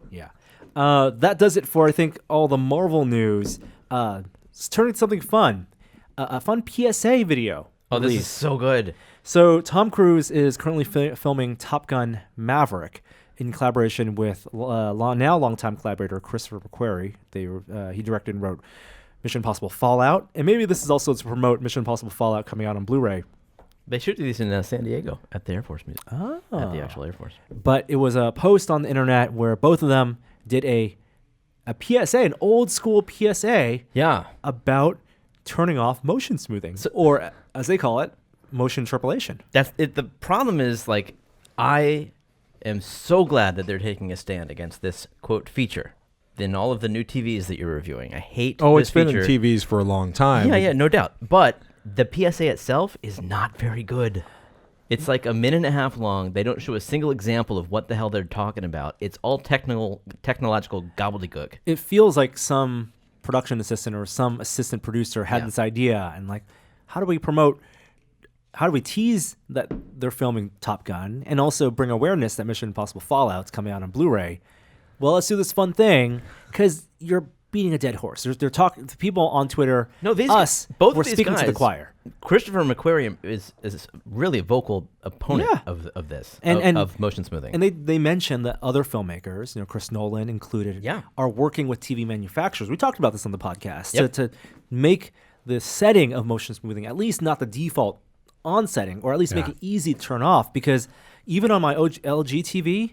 Yeah. That does it for, I think, all the Marvel news. Let's turn to something fun. A fun PSA video. Oh, this is released. so good. So Tom Cruise is currently filming Top Gun Maverick in collaboration with now longtime collaborator Christopher McQuarrie. He directed and wrote Mission Impossible Fallout. And maybe this is also to promote Mission Impossible Fallout coming out on Blu-ray. They shoot these in San Diego at the Air Force Museum. At the actual Air Force. But it was a post on the internet where both of them did a PSA, an old school PSA about turning off motion smoothing, or as they call it, motion interpolation. That's it. The problem is, like, I am so glad that they're taking a stand against this, quote, feature in all of the new TVs that you're reviewing. I hate this It's been feature. in TVs for a long time. Yeah, no doubt. But the PSA itself is not very good. It's like a minute and a half long. They don't show a single example of what the hell they're talking about. It's all technological gobbledygook. It feels like some production assistant or some assistant producer had this idea and like, how do we tease that they're filming Top Gun and also bring awareness that Mission Impossible Fallout's coming out on Blu-ray? Well, let's do this fun thing because you're beating a dead horse. They're talking to people on Twitter. No, both of we're these speaking guys, to the choir. Christopher McQuarrie is really a vocal opponent of this, of motion smoothing. And they mentioned that other filmmakers, Chris Nolan included, are working with TV manufacturers. We talked about this on the podcast to make the setting of motion smoothing at least not the default on setting, or at least make it easy to turn off. Because even on my LG TV,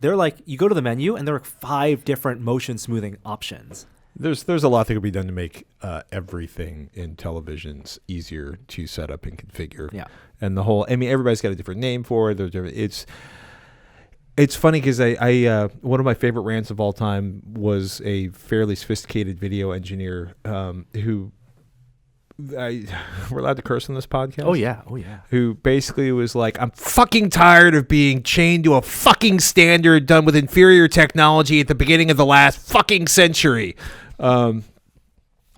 they're like, you go to the menu and there are 5 different motion smoothing options. There's a lot that could be done to make everything in televisions easier to set up and configure. Yeah. And the whole, everybody's got a different name for it. It's funny because I one of my favorite rants of all time was a fairly sophisticated video engineer who, we're allowed to curse on this podcast? Oh yeah. Who basically was like, I'm fucking tired of being chained to a fucking standard done with inferior technology at the beginning of the last fucking century. And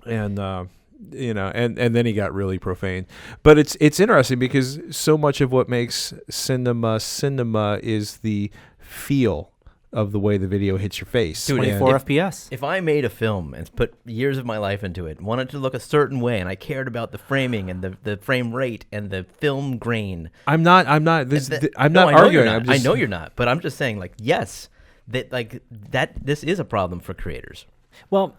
then he got really profane. But it's interesting because so much of what makes cinema is the feel of the way the video hits your face. Dude, 24 FPS. If I made a film and put years of my life into it, wanted to look a certain way, and I cared about the framing and the frame rate and the film grain, I'm not arguing. I know you're not, but I'm just saying, like, yes, this is a problem for creators. Well,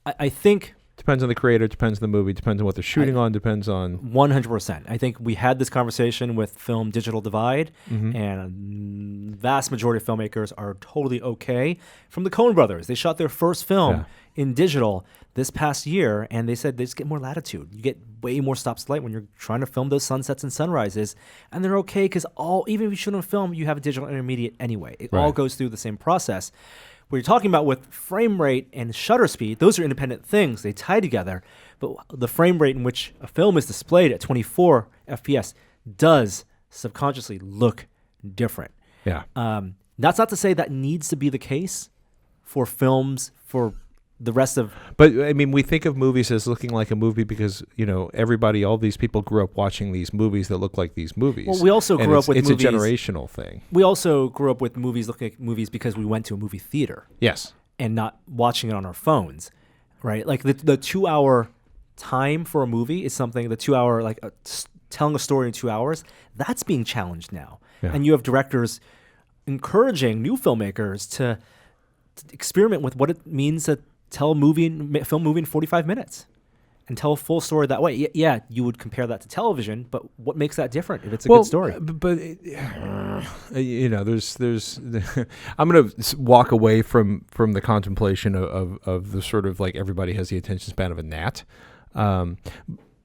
I think depends on the creator, depends on the movie, depends on what they're shooting on, depends on 100%. I think we had this conversation with film digital divide, and vast majority of filmmakers are totally okay. From the Coen brothers, they shot their first film in digital this past year, and they said they just get more latitude. You get way more stops to light when you're trying to film those sunsets and sunrises, and they're okay because even if you shoot on film, you have a digital intermediate anyway. It all goes through the same process. What you're talking about with frame rate and shutter speed, those are independent things. They tie together. But the frame rate in which a film is displayed at 24 FPS does subconsciously look different. Yeah. That's not to say that needs to be the case for films for the rest of... But, we think of movies as looking like a movie because, all these people grew up watching these movies that look like these movies. Well, we also grew up with movies... It's a generational thing. We also grew up with movies looking like movies because we went to a movie theater. Yes. And not watching it on our phones, right? Like the 2-hour time for a movie is something, the 2-hour, telling a story in 2 hours, that's being challenged now. Yeah. And you have directors encouraging new filmmakers to experiment with what it means to tell film movie in 45 minutes and tell a full story that way. Yeah, you would compare that to television, but what makes that different if it's a good story? There's I'm going to walk away from the contemplation of the sort of like everybody has the attention span of a gnat.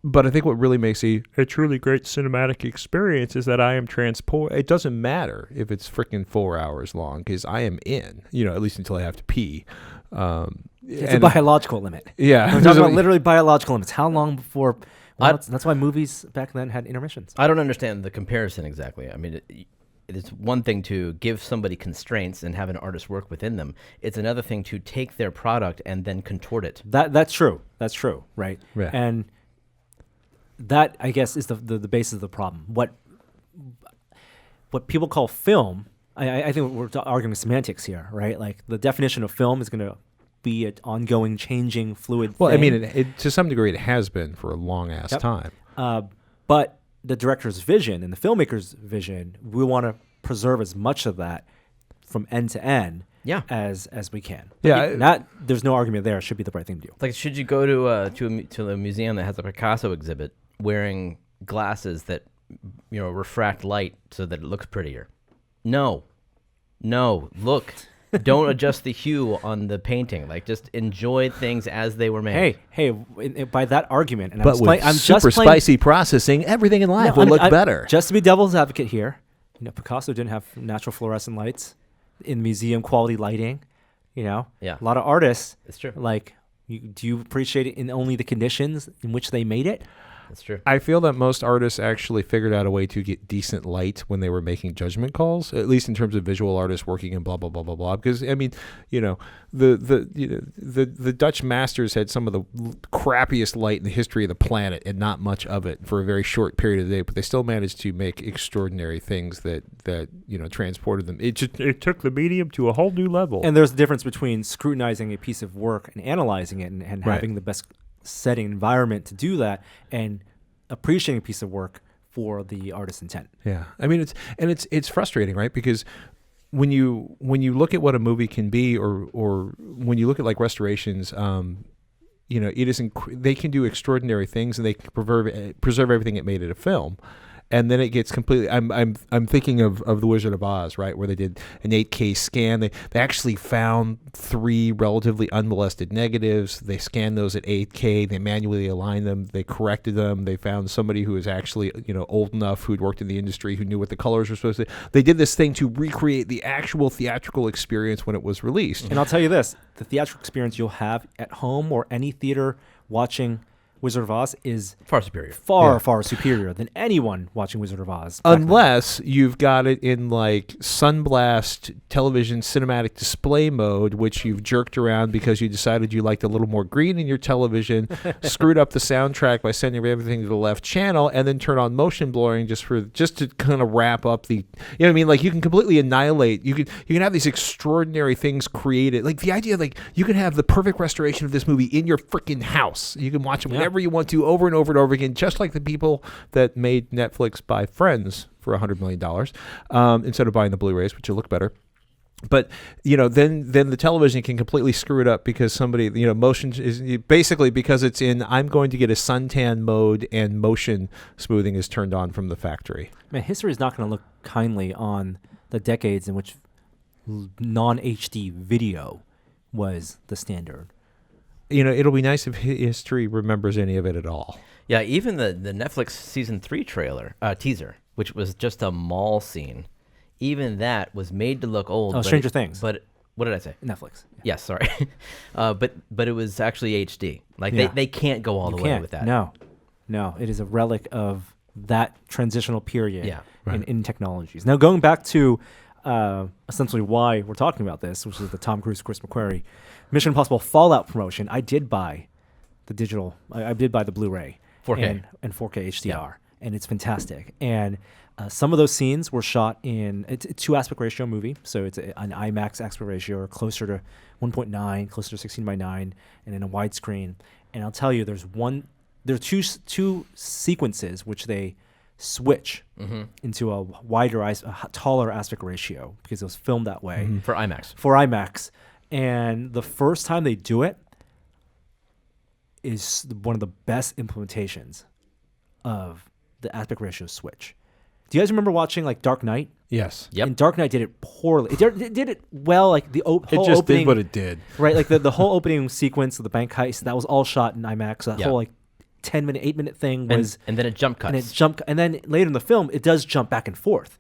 But I think what really makes a truly great cinematic experience is that I am transport. It doesn't matter if it's freaking 4 hours long because I am in, at least until I have to pee. It's a biological limit. Yeah. We're talking about literally biological limits. How long before... Well, that's why movies back then had intermissions. I don't understand the comparison exactly. I mean, it's one thing to give somebody constraints and have an artist work within them. It's another thing to take their product and then contort it. That's true. That's true, right? Yeah. And that, I guess, is the basis of the problem. What people call film, I think we're arguing semantics here, right? Like the definition of film is going to be an ongoing, changing, fluid Well, thing. I mean, it to some degree, it has been for a long-ass time. But the director's vision and the filmmaker's vision, we want to preserve as much of that from end to end as we can. Yeah. There's no argument there. It should be the right thing to do. Like, should you go to a museum that has a Picasso exhibit wearing glasses that refract light so that it looks prettier? No. Look. Don't adjust the hue on the painting. Like, just enjoy things as they were made. Hey, by that argument, and But with super spicy processing, everything in life will look better. Just to be devil's advocate here, Picasso didn't have natural fluorescent lights in museum quality lighting. A lot of artists. It's true. Like, do you appreciate it in only the conditions in which they made it? That's true. I feel that most artists actually figured out a way to get decent light when they were making judgment calls, at least in terms of visual artists working in blah blah blah blah blah. Because I mean, the Dutch masters had some of the crappiest light in the history of the planet, and not much of it for a very short period of the day. But they still managed to make extraordinary things that transported them. It took the medium to a whole new level. And there's a difference between scrutinizing a piece of work and analyzing it and having the best setting environment to do that and appreciating a piece of work for the artist's intent. Yeah. I mean, it's frustrating, right? Because when you look at what a movie can be, or when you look at like restorations, it isn't, they can do extraordinary things and they can preserve everything it made it a film. And then it gets completely. I'm thinking of The Wizard of Oz, right, where they did an 8K scan. They actually found 3 relatively unmolested negatives. They scanned those at 8K. They manually aligned them. They corrected them. They found somebody who was actually old enough, who'd worked in the industry, who knew what the colors were supposed to. They did this thing to recreate the actual theatrical experience when it was released. And I'll tell you this: the theatrical experience you'll have at home or any theater watching Wizard of Oz is far superior. Far superior than anyone watching Wizard of Oz. Unless you've got it in like Sunblast television cinematic display mode, which you've jerked around because you decided you liked a little more green in your television, screwed up the soundtrack by sending everything to the left channel, and then turn on motion blurring just to kind of wrap up the. What I mean? Like, you can completely annihilate. You can have these extraordinary things created. Like the idea, like you can have the perfect restoration of this movie in your freaking house. You can watch it whenever you want to, over and over and over again, just like the people that made Netflix buy Friends for $100 million instead of buying the Blu-rays, which will look better. But then the television can completely screw it up because somebody motion is basically because it's in. I'm going to get a suntan mode and motion smoothing is turned on from the factory. Man, history is not going to look kindly on the decades in which non-HD video was the standard. It'll be nice if history remembers any of it at all. Yeah, even the Netflix season 3 trailer teaser, which was just a mall scene, even that was made to look old. Oh, Stranger Things. But what did I say? Netflix. Yes, sorry. But it was actually HD. Like they can't go all the way with that. No, it is a relic of that transitional period right. in technologies. Now, going back to essentially why we're talking about this, which is the Tom Cruise, Chris McQuarrie Mission Impossible Fallout promotion. I did buy the digital. I did buy the Blu-ray 4K and 4K HDR, and it's fantastic. And some of those scenes were shot in it's a 2 aspect ratio movie, so it's an IMAX aspect ratio, or closer to 1.9, closer to 16:9, and in a widescreen. And I'll tell you, there are two sequences which they switch into a taller aspect ratio because it was filmed that way for IMAX. For IMAX. And the first time they do it is one of the best implementations of the aspect ratio switch. Do you guys remember watching like Dark Knight? Yes. Yep. And Dark Knight did it poorly. It did it well, like the whole opening. It just did what it did. Right, like the whole opening sequence of the bank heist, that was all shot in IMAX. That whole like 10-minute, 8-minute thing was, and then it jump cuts. and then later in the film, it does jump back and forth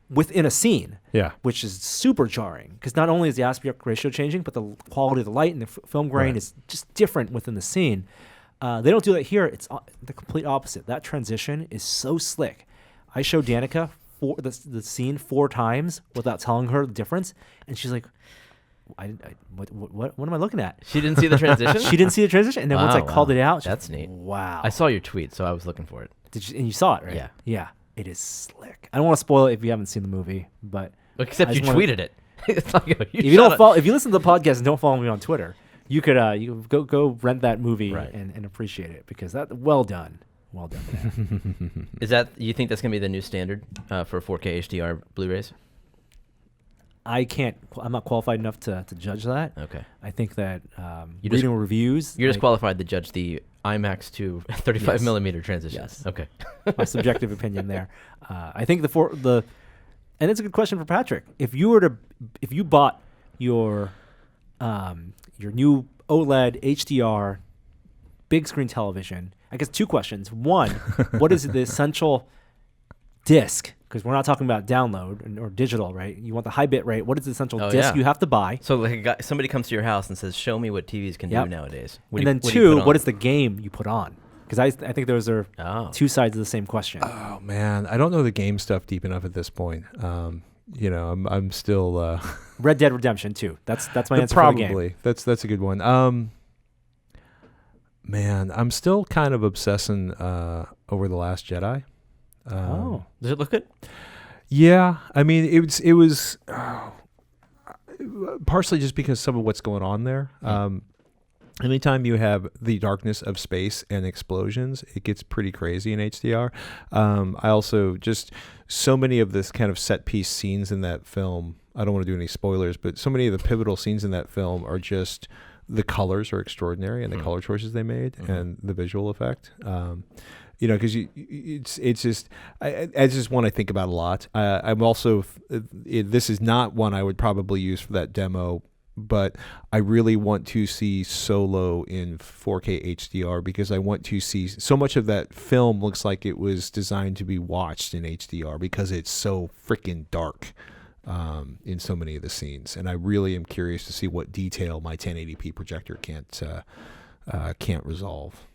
within a scene. Yeah. Which is super jarring because not only is the aspect ratio changing, but the quality of the light and the film grain is just different within the scene. They don't do that here. It's the complete opposite. That transition is so slick. I showed Danica the scene 4 times without telling her the difference, and she's like, what am I looking at? She didn't see the transition? She didn't see the transition, and then once I called it out, that's neat. Wow. I saw your tweet, so I was looking for it. And you saw it, right? Yeah. Yeah. It is slick. I don't want to spoil it if you haven't seen the movie, but except you tweeted it. It's like, if you listen to the podcast and don't follow me on Twitter, you could go rent that movie and appreciate it because well done. Well done. Man. Is that you think that's gonna be the new standard for 4K HDR Blu-rays? I'm not qualified enough to judge that. Okay. I think that reading reviews. You're just qualified to judge the IMAX to 35 millimeter transitions. Yes. Okay. My subjective opinion there. I think and it's a good question for Patrick. If you bought your new OLED HDR big screen television, I guess 2 questions. One, what is the essential disc? Because we're not talking about download or digital, right? You want the high bit rate. What is the essential disc you have to buy? So like somebody comes to your house and says, "Show me what TVs can do nowadays." And then 2, what is the game you put on? Because I think those are 2 sides of the same question. Oh man, I don't know the game stuff deep enough at this point. I'm still Red Dead Redemption 2. That's my answer probably. For the game. That's a good one. Man, I'm still kind of obsessing over The Last Jedi. Does it look good? Yeah, I mean it was partially just because some of what's going on there. Anytime you have the darkness of space and explosions, it gets pretty crazy in HDR. I also just so many of this kind of set piece scenes in that film. I don't want to do any spoilers, but so many of the pivotal scenes in that film are just the colors are extraordinary and the color choices they made and the visual effect. Because it's just I just one I think about a lot. I'm also this is not one I would probably use for that demo, but I really want to see Solo in 4K HDR because I want to see so much of that film looks like it was designed to be watched in HDR because it's so freaking dark in so many of the scenes, and I really am curious to see what detail my 1080p projector can't resolve.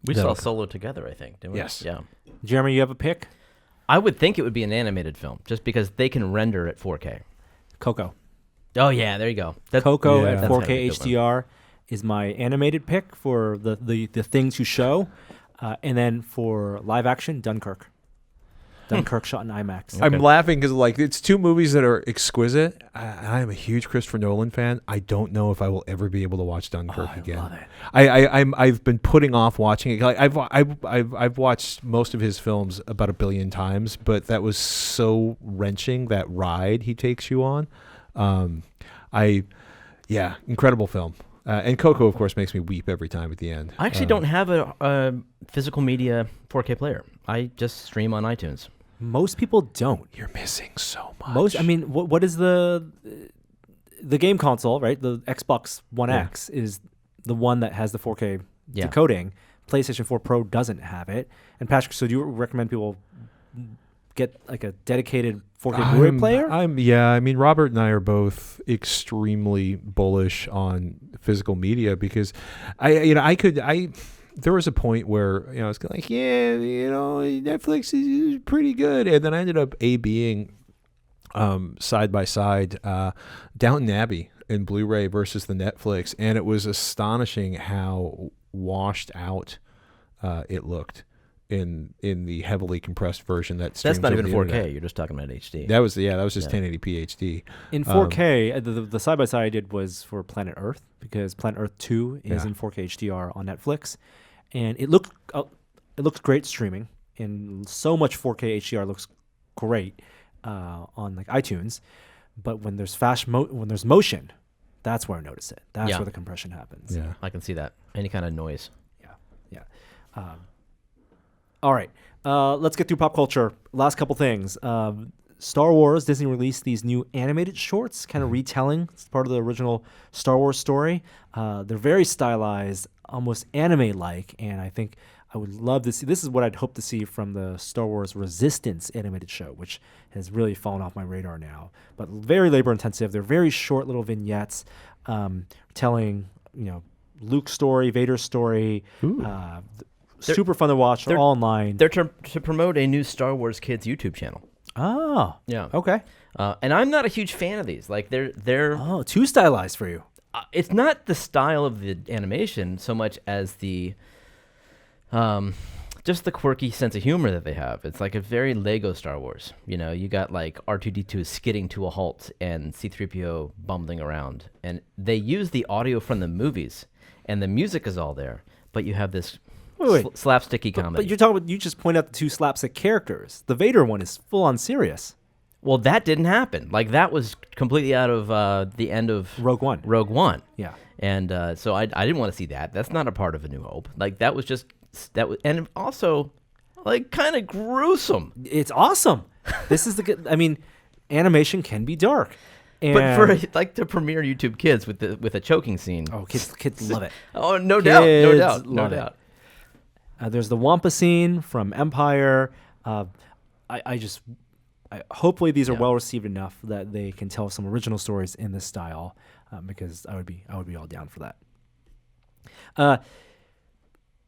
We saw Solo together, I think, didn't we? Yes. Yeah. Jeremy, you have a pick? I would think it would be an animated film, just because they can render at 4K. Coco. Oh yeah, there you go. Coco at That's gotta 4K be a good one. HDR is my animated pick for the thing to show, and then for live action, Dunkirk. Dunkirk shot in IMAX. I'm laughing because it's 2 movies that are exquisite. I am a huge Christopher Nolan fan. I don't know if I will ever be able to watch Dunkirk again. I love it. I've been putting off watching it. Like I've watched most of his films about 1 billion times, but that was so wrenching, that ride he takes you on. Incredible film. And Coco, of course, makes me weep every time at the end. I actually don't have a physical media 4K player. I just stream on iTunes. Most people don't. You're missing so much. What is the game console, right? The Xbox One X is the one that has the 4K decoding. PlayStation 4 Pro doesn't have it. And Patrick, so do you recommend people get like a dedicated 4K Blu-ray player? Robert and I are both extremely bullish on physical media because there was a point where I was like, Netflix is pretty good, and then I ended up being side by side Downton Abbey in Blu-ray versus the Netflix, and it was astonishing how washed out it looked in the heavily compressed version that streams That's not over even the 4K. internet. You're just talking about HD. That was just 1080p HD. In 4K, the side by side I did was for Planet Earth because Planet Earth 2 is in 4K HDR on Netflix, and it looked great streaming, and so much 4K HDR looks great on like iTunes, but when there's when there's motion, that's where I notice it. That's where the compression happens. Yeah, I can see that. Any kind of noise. Yeah. All right. Let's get through pop culture. Last couple things. Star Wars, Disney released these new animated shorts, kind of retelling part of the original Star Wars story. They're very stylized, almost anime-like, and I think I would love to see. This is what I'd hope to see from the Star Wars Resistance animated show, which has really fallen off my radar now. But very labor-intensive. They're very short little vignettes telling, Luke's story, Vader's story. Super fun to watch. They're all online. They're to promote a new Star Wars Kids YouTube channel. Oh, Yeah. okay. And I'm not a huge fan of these. Like they're Too stylized for you. It's not the style of the animation so much as the just the quirky sense of humor that they have. It's like a very Lego Star Wars. You got like R2-D2 skidding to a halt and C-3PO bumbling around, and they use the audio from the movies, and the music is all there, but you have this slapsticky comedy. But you're talking about, you just point out the two slapstick characters. The Vader one is full on serious. Well, that didn't happen. Like that was completely out of the end of Rogue One. Rogue One. Yeah. And so I didn't want to see that. That's not a part of A New Hope. Like that was and also like kind of gruesome. It's awesome. This is the good. I mean, animation can be dark. But for like to premiere YouTube Kids with a choking scene. Oh, kids love it. Oh, no doubt. Kids No love it. doubt. There's the Wampa scene from Empire. Hopefully these are well received enough that they can tell some original stories in this style, because I would be all down for that.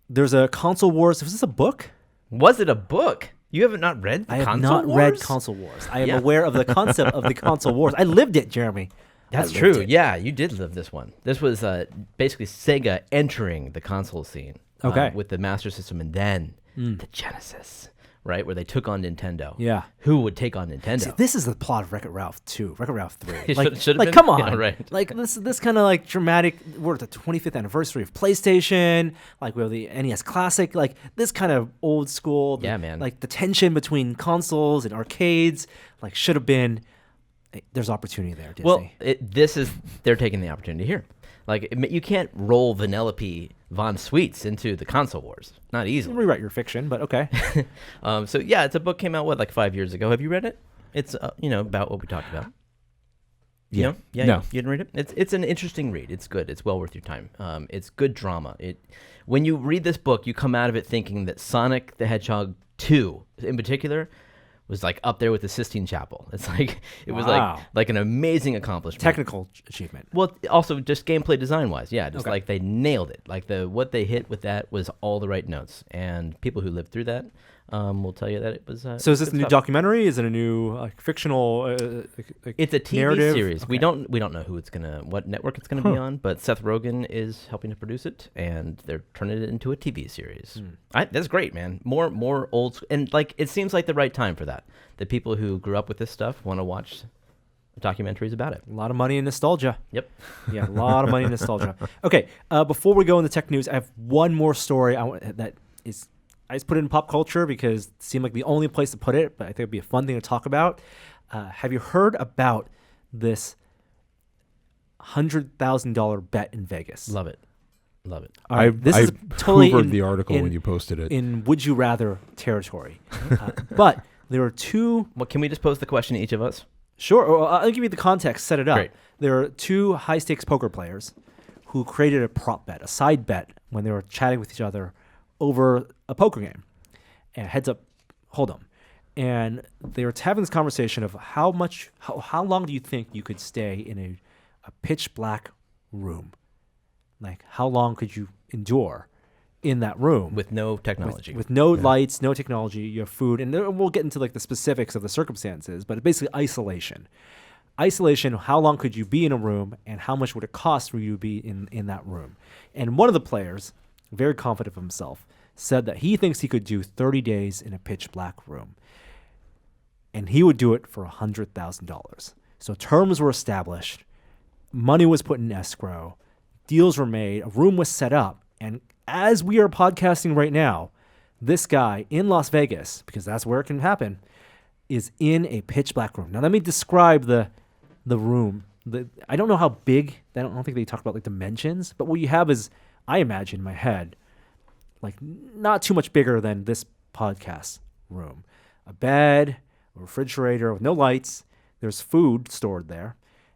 There's a Console Wars. Was this a book? Was it a book? You haven't not read the I have Console not Wars? read Console Wars. I am aware of the concept of the Console Wars. I lived it, Jeremy. That's true. Yeah, you did live this one. This was basically Sega entering the console scene. Okay. With the Master System and then the Genesis, right? Where they took on Nintendo. Yeah. Who would take on Nintendo? See, this is the plot of Wreck-It Ralph 2, Wreck-It Ralph 3. It should've like been. come on. Yeah, right. Like this kind of like dramatic, we're at the 25th anniversary of PlayStation, like we have the NES Classic, like this kind of old school. Yeah, man. Like the tension between consoles and arcades, like should have been, there's opportunity there, Disney. Well, they're taking the opportunity here. Like, you can't roll Vanellope Von Sweets into the Console Wars. Not easily. Rewrite your fiction, but okay. So, yeah, it's a book came out, like 5 years ago. Have you read it? It's, about what we talked about. Yeah. No? Yeah, No. You didn't read it? It's an interesting read. It's good. It's well worth your time. It's good drama. When you read this book, you come out of it thinking that Sonic the Hedgehog 2, in particular, was like up there with the Sistine Chapel. It's like it was like an amazing accomplishment. Technical achievement. Well, also just gameplay design wise, yeah, just Okay. like they nailed it. Like what they hit with that was all the right notes, and people who lived through that will tell you that it was. So is this a good new stuff. documentary? Is it a new fictional? It's a TV narrative? series. We Okay. don't know what network it's gonna be on, but Seth Rogen is helping to produce it, and they're turning it into a TV series. That's great, man. More old, and like it seems like the right time for that. The people who grew up with this stuff want to watch documentaries about it. A lot of money in nostalgia. Yep. Yeah, a lot of money in nostalgia. Okay, before we go into tech news, I have one more story I just put it in pop culture because it seemed like the only place to put it, but I think it'd be a fun thing to talk about. Have you heard about this $100,000 bet in Vegas? Love it. All right, this is I totally hoovered the article when you posted it. in Would You Rather territory. But there are two. Well, can we just pose the question to each of us? Sure, I'll give you the context, set it up. Great. There are two high-stakes poker players who created a prop bet, a side bet, when they were chatting with each other over a poker game. And heads up, hold 'em. And they were having this conversation of how long do you think you could stay in a pitch black room? Like, how long could you endure in that room? With no technology. With no lights, no technology, you have food, and then we'll get into like the specifics of the circumstances, but basically isolation. Isolation, how long could you be in a room, and how much would it cost for you to be in that room? And one of the players, very confident of himself, said that he thinks he could do 30 days in a pitch black room. And he would do it for $100,000. So terms were established, money was put in escrow, deals were made, a room was set up, and as we are podcasting right now, this guy in Las Vegas, because that's where it can happen, is in a pitch black room. Now let me describe the room. I don't know how big. I don't think they talk about like dimensions, but what you have is, I imagine in my head, like not too much bigger than this podcast room. A bed, a refrigerator with no lights. There's food stored there,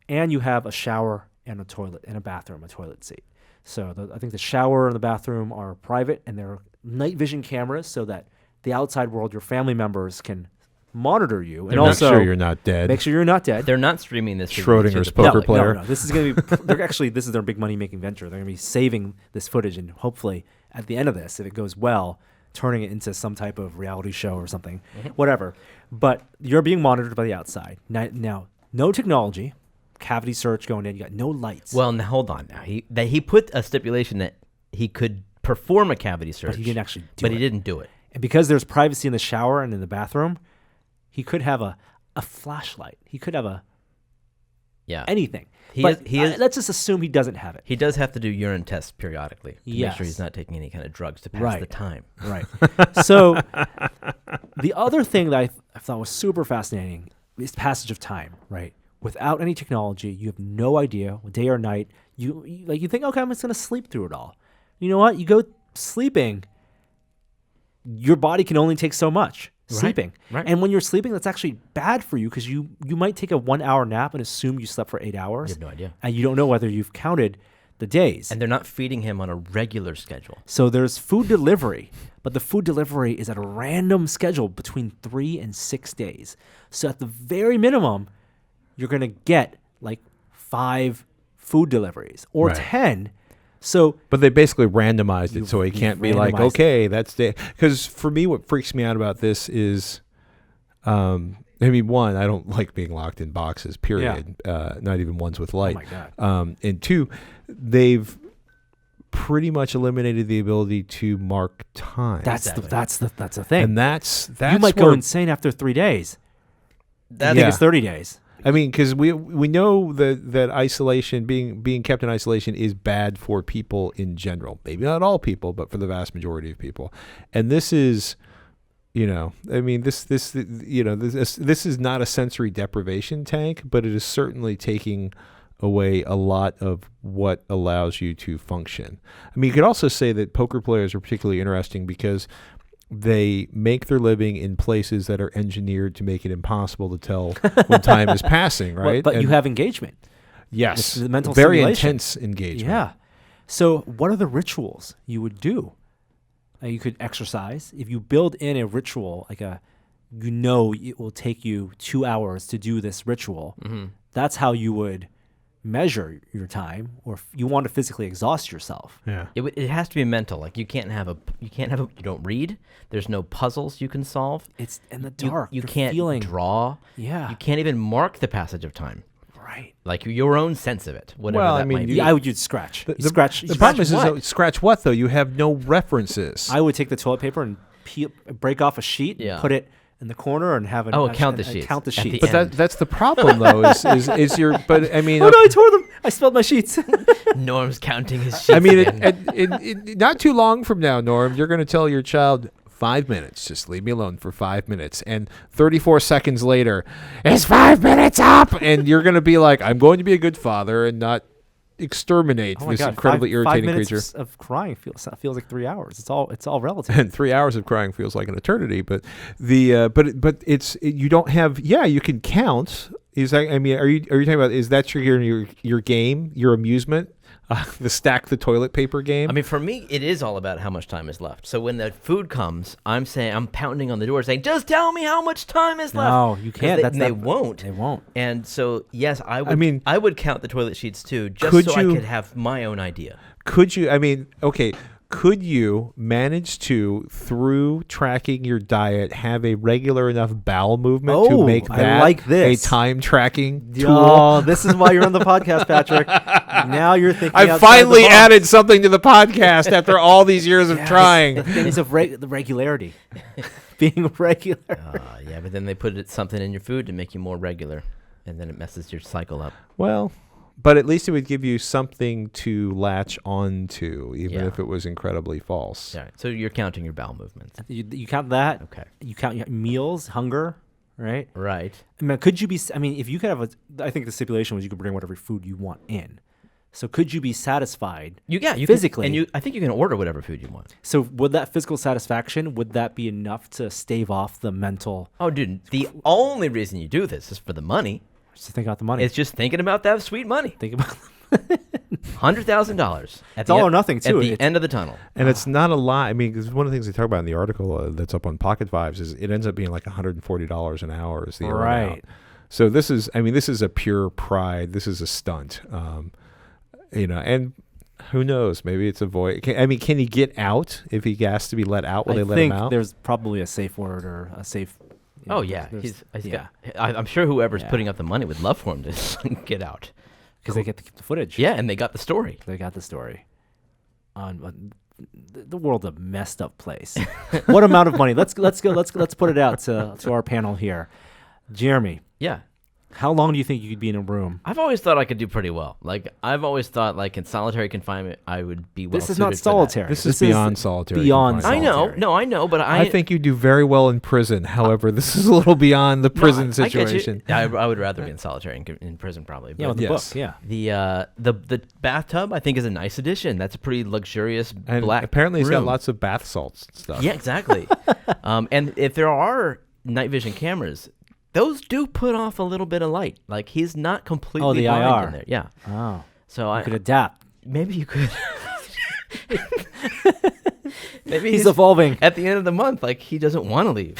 and you have a shower and a toilet and a bathroom, a toilet seat. So I think the shower and the bathroom are private, and they're night vision cameras so that the outside world, your family members, can monitor you and Make also sure you're not dead. make sure you're not dead. They're not streaming this. to Schrodinger's the poker public. player. No. This is going to be. They're actually. This is their big money making venture. They're going to be saving this footage and hopefully at the end of this, if it goes well, turning it into some type of reality show or something, whatever. But you're being monitored by the outside now. No technology, cavity search going in. You got no lights. Well, now hold on. Now he put a stipulation that he could perform a cavity search, but he didn't actually. He didn't do it. And because there's privacy in the shower and in the bathroom, he could have a flashlight. He could have anything. Let's just assume he doesn't have it. He does have to do urine tests periodically to make sure Yes. he's not taking any kind of drugs to pass the time. Right. So the other thing that I thought was super fascinating is passage of time, right? Without any technology, you have no idea day or night. You think, okay, I'm just going to sleep through it all. You know what? You go sleeping, your body can only take so much. Sleeping. Right. And when you're sleeping, that's actually bad for you because you might take a 1 hour nap and assume you slept for 8 hours. You have no idea. And you don't know whether you've counted the days. And they're not feeding him on a regular schedule. So there's food delivery, but the food delivery is at a random schedule between 3 and 6 days. So at the very minimum, you're going to get like 5 food deliveries or Right. 10. So, But they basically randomized it, so he can't be like, randomized okay, that's the. Because for me, what freaks me out about this is, one, I don't like being locked in boxes. Period. Not even ones with light. oh my God. And two, they've pretty much eliminated the ability to mark time. That's the thing. and that's you might go where- insane after 3 days. I That's think Yeah. it's 30 days. I mean, because we know that isolation, being kept in isolation, is bad for people in general. Maybe not all people, but for the vast majority of people. And this is, this is not a sensory deprivation tank, but it is certainly taking away a lot of what allows you to function. I mean, you could also say that poker players are particularly interesting because they make their living in places that are engineered to make it impossible to tell when time is passing, right? But you And- have engagement. yes, the mental very stimulation. intense engagement. Yeah. So what are the rituals you would do? You could exercise. If you build in a ritual, like it will take you 2 hours to do this ritual. That's how you would measure your time, or if you want to physically exhaust yourself. Yeah. It has to be mental. Like you don't read. There's no puzzles you can solve. It's in the You- dark. You You're can't feeling. draw. Yeah. You can't even mark the passage of time. Right. Like your own sense of it. Whatever Well, that I mean, might be. Yeah, I would use scratch. The scratch. problem is what? that scratch what though? You have no references. I would take the toilet paper and break off a sheet, Yeah. and put it in the corner, and have count the sheets. Count the At the sheets. but end. that's the problem though. Is your but I mean Oh no! I tore them. I spilled my sheets. Norm's counting his sheets. I mean again. not too long from now, Norm, you're going to tell your child 5 minutes. Just leave me alone for 5 minutes. And 34 seconds later, it's 5 minutes up, and you're going to be like, I'm going to be a good father and not exterminate Oh my this God, incredibly irritating 5 minutes creature. of crying feels like 3 hours. It's all relative. And 3 hours of crying feels like an eternity. But you don't have. Yeah, you can count. Is that? I mean, are you talking about? Is that your game, your amusement, the stack the toilet paper game? I mean, for me, it is all about how much time is left. So when the food comes, I'm pounding on the door saying, just tell me how much time is left. No, you 'Cause can't. They won't. They won't. And so, yes, I would count the toilet sheets too, just Could so I you- could have my own idea. Could you? I mean, okay. Could you manage to, through tracking your diet, have a regular enough bowel movement to Oh, make I that like this. a time tracking tool? Oh, this is why you're on the podcast, Patrick. Now you're thinking. I outside finally the box. added something to the podcast after all these years of Yes, trying. the things of the regularity, being regular. Yeah, but then they put something in your food to make you more regular, and then it messes your cycle up. Well, but at least it would give you something to latch on to, even Yeah. if it was incredibly false. All right, so you're counting your bowel movements. You count that. Okay. You count your meals, hunger, right? Right. I mean, could you be? I mean, if you could have I think the stipulation was you could bring whatever food you want in. So could you be satisfied? You physically, can, and I think you can order whatever food you want. So would that physical satisfaction, would that be enough to stave off the mental? Oh, dude, the only reason you do this is for the money. Just think about the money. It's just thinking about that sweet money. Think about $100,000. It's all or nothing, too. At the end of the tunnel. And it's not a lot. I mean, 'cause one of the things they talk about in the article that's up on Pocket Vibes is it ends up being like $140 an hour is the earn out. Right. So this is a pure pride. This is a stunt. And who knows? Maybe it's a void. Can he get out if he has to be let out? Will they let him out? There's probably a safe word or a safe. Oh, yeah. I'm sure whoever's Yeah. putting up the money would love for him to get out. Because they get to keep the footage. Yeah, and they got the story. They got the story. The world's a messed up place. What amount of money? Let's put it out to our panel here. Jeremy, Yeah. how long do you think you could be in a room? I've always thought I could do pretty well. Like, I've always thought, like, in solitary confinement, I would be well This is not suited for that. solitary. This is beyond solitary. Beyond confinement. I know. solitary. No, I know, but I think you do very well in prison. However, this is a little beyond the prison I get you. situation. I would rather be in solitary in prison, probably. Yeah, But with the Yes. book. Yeah. the bathtub, I think, is a nice addition. That's a pretty luxurious And black apparently he's got room. lots of bath salts and stuff. Yeah, exactly. And if there are night vision cameras, those do put off a little bit of light. Like, he's not completely the blind IR. in there. Yeah. Oh. So You could adapt. maybe you could. Maybe He's evolving. at the end of the month. Like, he doesn't want to leave.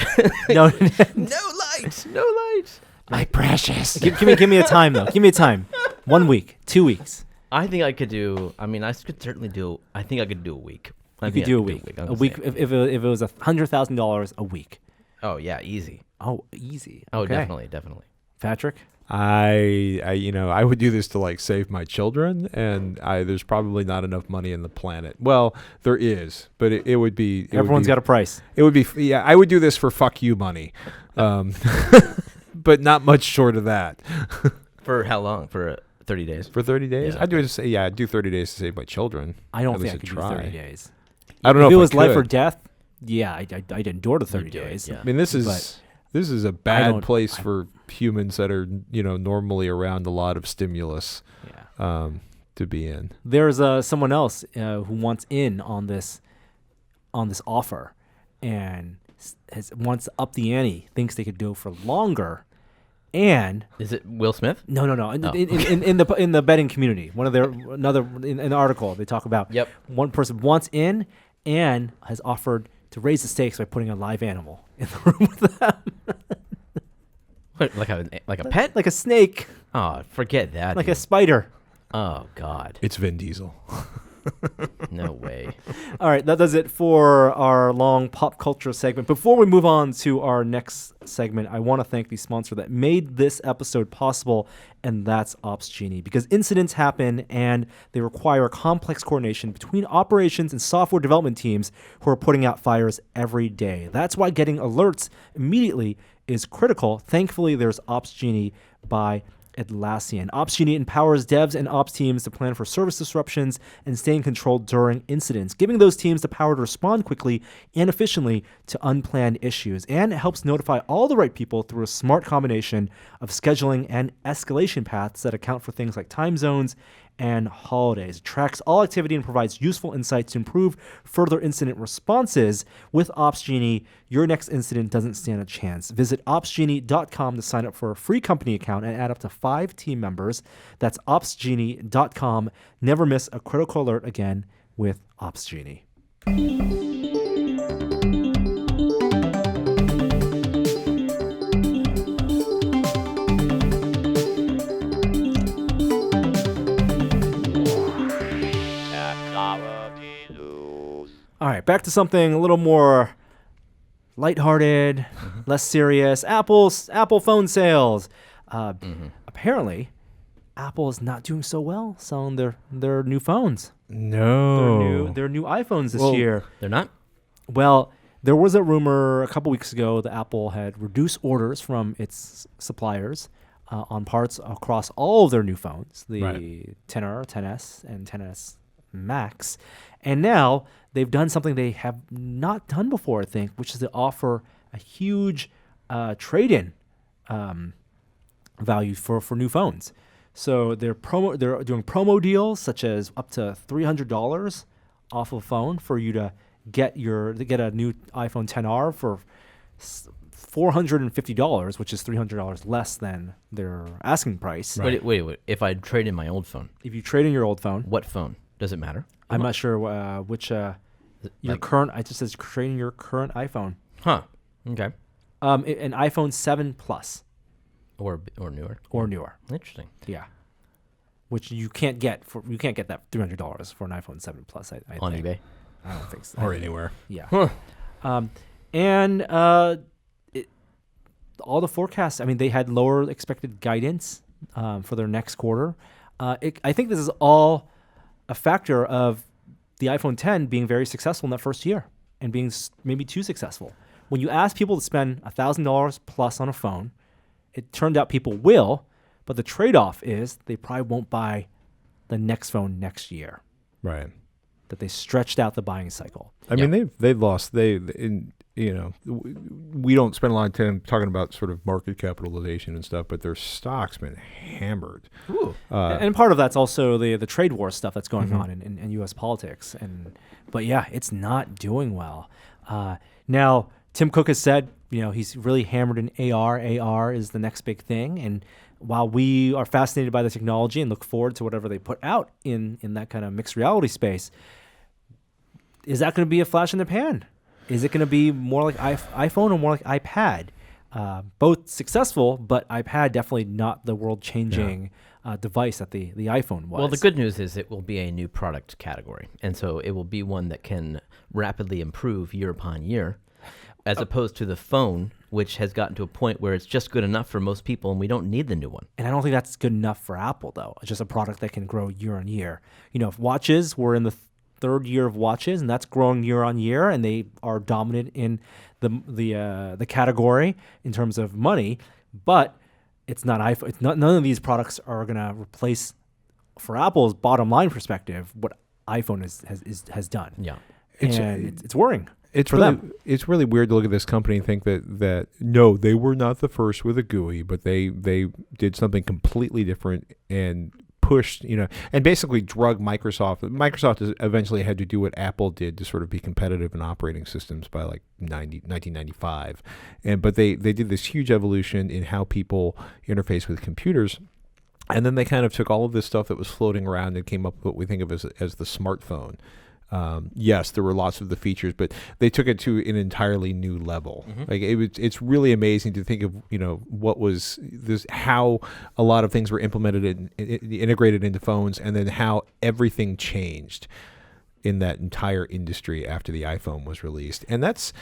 No. No light. No light. My precious. give me a time though. Give me a time. 1 week, 2 weeks. I think I could do. I mean, I could certainly do. I think I could do a week. You could do a week. I'm A just week. saying. If it was $100,000 a week. Oh yeah, easy. Oh, easy. Oh, Okay. definitely. Patrick. I would do this to like save my children, and there's probably not enough money in the planet. Well, there is, but it would be. Everyone's got a price. It would be. Yeah, I would do this for fuck you money, but not much short of that. For how long? For 30 days. For 30 days, Yeah. I'd do 30 days to save my children. I don't At think I least could try. do 30 days. I don't know if it was I life or could. death, yeah, I'd endure the 30 do it, days. yeah. I mean, this is a bad don't- place for humans that are normally around a lot of stimulus Yeah. to be in. There's someone else who wants in on this offer, and wants to up the ante. Thinks they could do it for longer, and Is it Will Smith? no. Oh. In the betting community, in the article they talk about. Yep. One person wants in and has offered to raise the stakes by putting a live animal in the room with them, What, like a pet? like a snake, Oh, forget that. like a dude. spider. Oh God. It's Vin Diesel. No way. All right, that does it for our long pop culture segment. Before we move on to our next segment, I want to thank the sponsor that made this episode possible, and that's Ops Genie. Because incidents happen and they require complex coordination between operations and software development teams who are putting out fires every day. That's why getting alerts immediately is critical. Thankfully, there's Ops Genie by Atlassian. Ops Genie empowers devs and ops teams to plan for service disruptions and stay in control during incidents, giving those teams the power to respond quickly and efficiently to unplanned issues. And it helps notify all the right people through a smart combination of scheduling and escalation paths that account for things like time zones and holidays. It tracks all activity and provides useful insights to improve further incident responses. With Ops Genie, your next incident doesn't stand a chance. Visit opsgenie.com to sign up for a free company account and add up to 5 team members. That's opsgenie.com. Never miss a critical alert again with Ops Genie. All right, back to something a little more lighthearted, less serious. Apple phone sales. Apparently, Apple is not doing so well selling their new phones. No. Their new iPhones this Well- year. They're not. Well, there was a rumor a couple weeks ago that Apple had reduced orders from its suppliers on parts across all of their new phones, the Right. 10R, 10S, and 10S Max. And now they've done something they have not done before, I think, which is to offer a huge trade-in value for new phones. So they're doing promo deals such as up to $300 off a phone for you to get a new iPhone XR for $450, which is $300 less than their asking price. Wait. If I trade in my old phone, If you trade in your old phone, what phone? Does it matter? I'm not sure which your like- current. It just says trade in your current iPhone. Huh. Okay. An iPhone 7 Plus Or newer. or newer. Interesting. Yeah. Which you can't get that $300 for an iPhone 7 Plus. I On think. eBay. I don't think so. Or anywhere. Yeah. Huh. All the forecasts, I mean, they had lower expected guidance for their next quarter. I think this is all a factor of the iPhone 10 being very successful in that first year and being maybe too successful. When you ask people to spend $1,000 plus on a phone, it turned out people will, but the trade-off is they probably won't buy the next phone next year. Right. That they stretched out the buying cycle. I mean, they've lost. We don't spend a lot of time talking about sort of market capitalization and stuff, but their stock's been hammered. Ooh. And part of that's also the trade war stuff that's going on in U.S. politics. But yeah, it's not doing well. Now, Tim Cook has said, he's really hammered in AR. AR is the next big thing. And while we are fascinated by the technology and look forward to whatever they put out in that kind of mixed reality space, is that going to be a flash in the pan? Is it going to be more like iPhone or more like iPad? Both successful, but iPad definitely not the world-changing device that the iPhone was. Well, the good news is it will be a new product category. And so it will be one that can rapidly improve year upon year, as opposed to the phone, which has gotten to a point where it's just good enough for most people and we don't need the new one. And I don't think that's good enough for Apple, though. It's just a product that can grow year on year. If watches, we're in the third year of watches, and that's growing year on year, and they are dominant in the category in terms of money. But it's not iPhone. None of these products are going to replace, for Apple's bottom line perspective, what iPhone has done. Yeah, It's worrying. It's for really, them. It's really weird to look at this company and think that no, they were not the first with a GUI, but they did something completely different and pushed, and basically drug Microsoft. Microsoft eventually had to do what Apple did to sort of be competitive in operating systems by like 1995. But they did this huge evolution in how people interface with computers. And then they kind of took all of this stuff that was floating around and came up with what we think of as the smartphone. Yes, there were lots of the features, but they took it to an entirely new level. Like it's really amazing to think of, what was this, how a lot of things were implemented and integrated into phones, and then how everything changed in that entire industry after the iPhone was released. And that's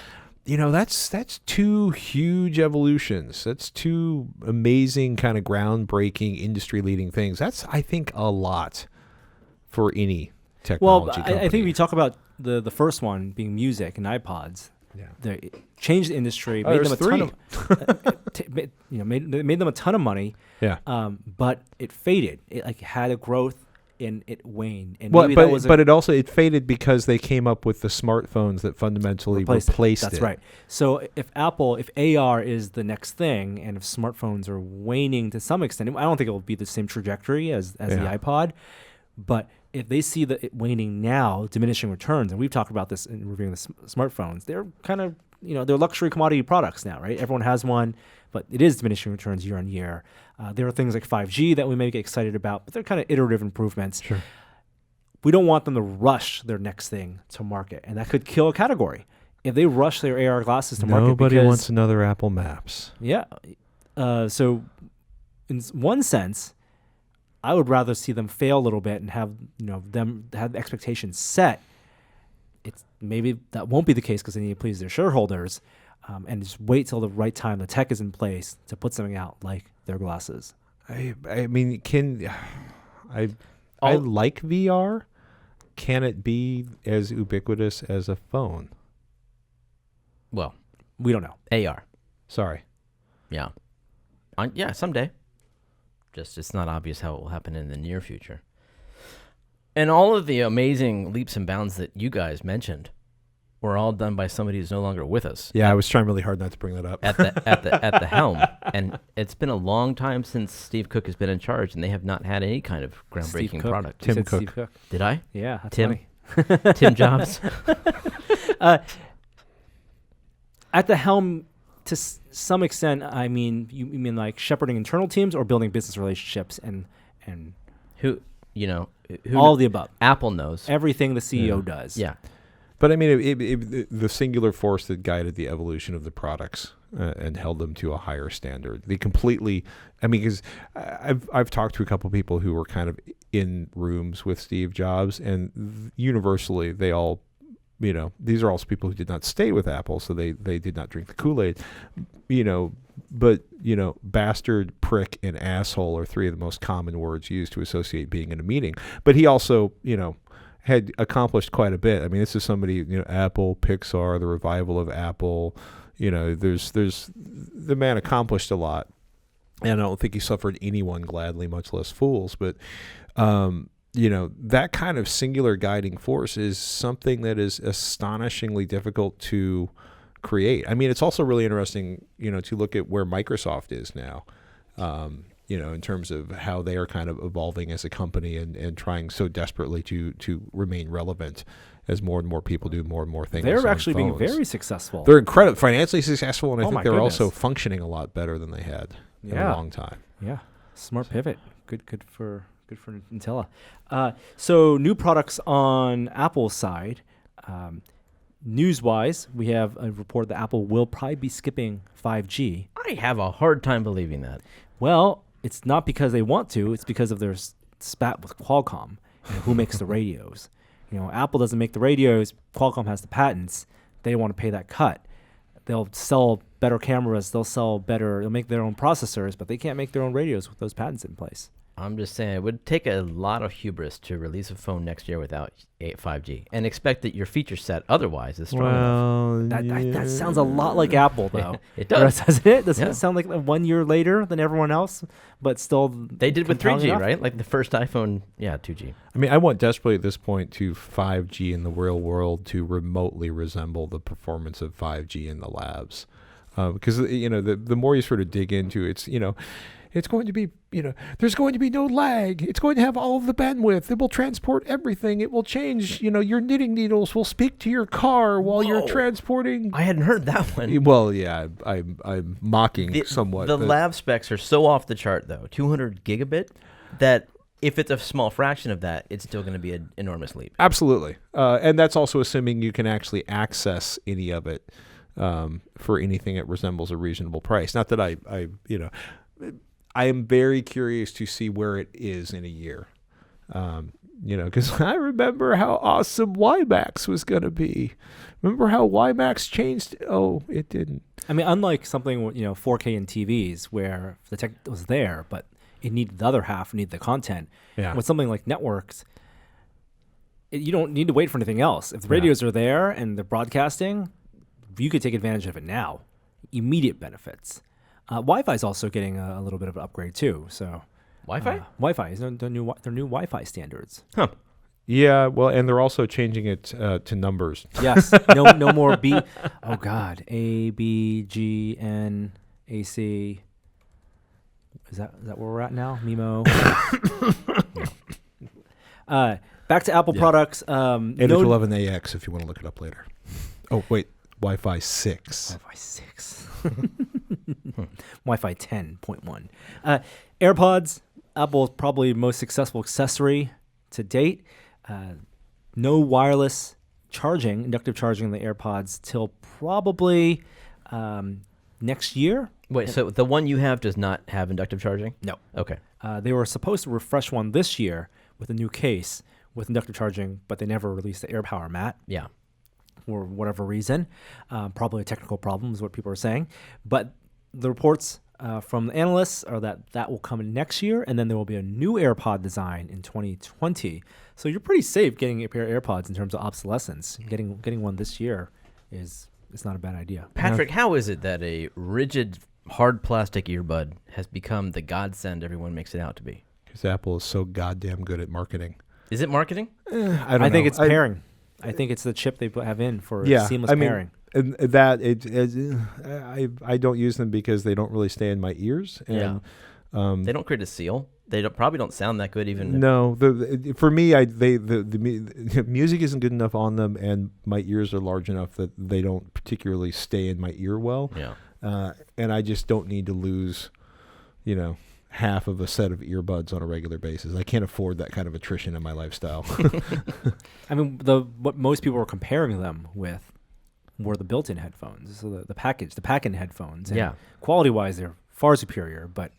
two huge evolutions. That's two amazing kind of groundbreaking industry leading things. That's, I think, a lot for any technology company. I think if you talk about the first one being music and iPods, they changed the industry, made them a ton of, made them a ton of money. Yeah. But it faded. It had a growth and it waned. And Well, maybe it faded because they came up with the smartphones that fundamentally replaced it. That's right. So if AR is the next thing, and if smartphones are waning to some extent, I don't think it will be the same trajectory as the iPod, but if they see it waning now, diminishing returns, and we've talked about this in reviewing the smartphones, they're kind of, they're luxury commodity products now, right? Everyone has one, but it is diminishing returns year on year. There are things like 5G that we may get excited about, but they're kind of iterative improvements. Sure. We don't want them to rush their next thing to market, and that could kill a category. If they rush their AR glasses to market, Nobody wants another Apple Maps. Yeah. So in one sense, I would rather see them fail a little bit and have them have expectations set. Maybe that won't be the case because they need to please their shareholders, and just wait till the right time the tech is in place to put something out like their glasses. I mean, I like VR. Can it be as ubiquitous as a phone? Well, we don't know. AR. Sorry. Yeah. Yeah, someday. Just it's not obvious how it will happen in the near future. And all of the amazing leaps and bounds that you guys mentioned were all done by somebody who's no longer with us. Yeah, I was trying really hard not to bring that up. At the helm, and it's been a long time since Steve Cook has been in charge, and they have not had any kind of groundbreaking product. You Tim said Cook. Steve Cook. Did I? Yeah, that's Tim. funny. Tim Jobs. At the helm, to some extent, I mean, you mean like shepherding internal teams or building business relationships and who all of the above. Apple knows Everything the CEO does. Yeah. But I mean, the singular force that guided the evolution of the products and held them to a higher standard. They completely, I mean, because I've talked to a couple people who were kind of in rooms with Steve Jobs, and universally they all, these are also people who did not stay with Apple, so they did not drink the Kool-Aid, but bastard, prick, and asshole are three of the most common words used to associate being in a meeting. But he also, had accomplished quite a bit. I mean, this is somebody, Apple, Pixar, the revival of Apple. There's the man accomplished a lot, and I don't think he suffered anyone gladly, much less fools. But that kind of singular guiding force is something that is astonishingly difficult to create. I mean, it's also really interesting, to look at where Microsoft is now. In terms of how they are kind of evolving as a company and trying so desperately to remain relevant as more and more people do more and more things. They're on actually being phones. very successful. They're incredibly financially successful, and I Oh think my they're also goodness. functioning a lot better than they had in a long time. Yeah, smart pivot. Good for Nutella. So new products on Apple's side. News-wise, we have a report that Apple will probably be skipping 5G. I have a hard time believing that. Well, it's not because they want to. It's because of their spat with Qualcomm and who makes the radios. Apple doesn't make the radios. Qualcomm has the patents. They want to pay that cut. They'll sell better cameras. They'll make their own processors, but they can't make their own radios with those patents in place. I'm just saying, it would take a lot of hubris to release a phone next year without 5G and expect that your feature set otherwise is strong enough. That sounds a lot like Apple, though. It does. Doesn't it? Doesn't Yeah. it sound like 1 year later than everyone else, but still They did with compelling 3G, enough? right? Like the first iPhone, 2G. I mean, I want desperately at this point to 5G in the real world to remotely resemble the performance of 5G in the labs. Because, the more you sort of dig into it, it's going to be, there's going to be no lag. It's going to have all of the bandwidth. It will transport everything. It will change, your knitting needles will speak to your car while you're transporting. I hadn't heard that one. Well, yeah, I'm mocking somewhat. The but lab specs are so off the chart, though. 200 gigabit, that if it's a small fraction of that, it's still going to be an enormous leap. Absolutely. And that's also assuming you can actually access any of it for anything that resembles a reasonable price. Not that I am very curious to see where it is in a year. Because I remember how awesome WiMAX was going to be. Remember how WiMAX changed? Oh, it didn't. I mean, unlike something, 4K in TVs where the tech was there, but it needed the other half, needed the content. Yeah. With something like networks, you don't need to wait for anything else. If the radios are there and they're broadcasting, you could take advantage of it now. Immediate benefits. Wi-Fi is also getting a little bit of an upgrade too. So Wi-Fi? Wi-Fi is their new Wi-Fi standards. Huh. Yeah, well, and they're also changing it to numbers. Yes. No more B. Oh God. A, B, G, N, A, C. Is that where we're at now? MIMO. Back to Apple products. H11AX if you want to look it up later. Oh, wait. Wi-Fi 6. Wi-Fi 6. Wi-Fi 10.1. AirPods, Apple's probably most successful accessory to date. No wireless charging, inductive charging in the AirPods till probably next year. Wait, so the one you have does not have inductive charging? No. Okay. They were supposed to refresh one this year with a new case with inductive charging, but they never released the AirPower mat. Yeah. For whatever reason. Probably a technical problem is what people are saying. But the reports from the analysts are that will come in next year, and then there will be a new AirPod design in 2020. So you're pretty safe getting a pair of AirPods in terms of obsolescence. Getting one this year is not a bad idea. Patrick, how is it that a rigid, hard plastic earbud has become the godsend everyone makes it out to be? Because Apple is so goddamn good at marketing. Is it marketing? I think it's pairing. I think it's the chip they have in for Yeah, seamless I mean, pairing. and that I don't use them because they don't really stay in my ears. And They don't create a seal. They probably don't sound that good even. no, for me, the music isn't good enough on them, and my ears are large enough that they don't particularly stay in my ear well. Yeah. And I just don't need to lose, half of a set of earbuds on a regular basis. I can't afford that kind of attrition in my lifestyle. I mean, what most people were comparing them with were the built-in headphones, so the pack-in headphones. And Yeah. quality-wise, they're far superior. But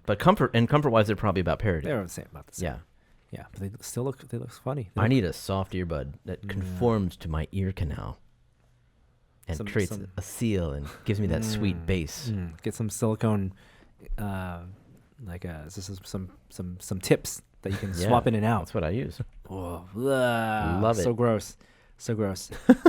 But comfort-wise, they're probably about parity. they're about the same. Yeah. Yeah, but they still look funny. I need a soft earbud that conforms to my ear canal and creates a seal and gives me that sweet bass. Get some silicone, some tips that you can swap in and out. That's what I use. Oh, Love it. So gross.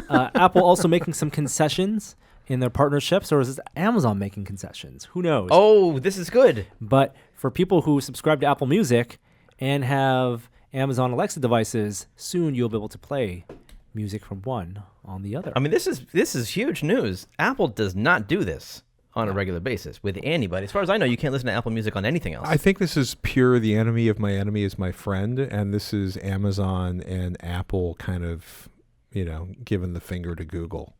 Apple also making some concessions in their partnerships, or is this Amazon making concessions? Who knows? Oh, this is good. But for people who subscribe to Apple Music and have Amazon Alexa devices, soon you'll be able to play music from one on the other. I mean, this is huge news. Apple does not do this on a regular basis with anybody. As far as I know, you can't listen to Apple Music on anything else. I think this is pure the enemy of my enemy is my friend, and this is Amazon and Apple kind of, giving the finger to Google.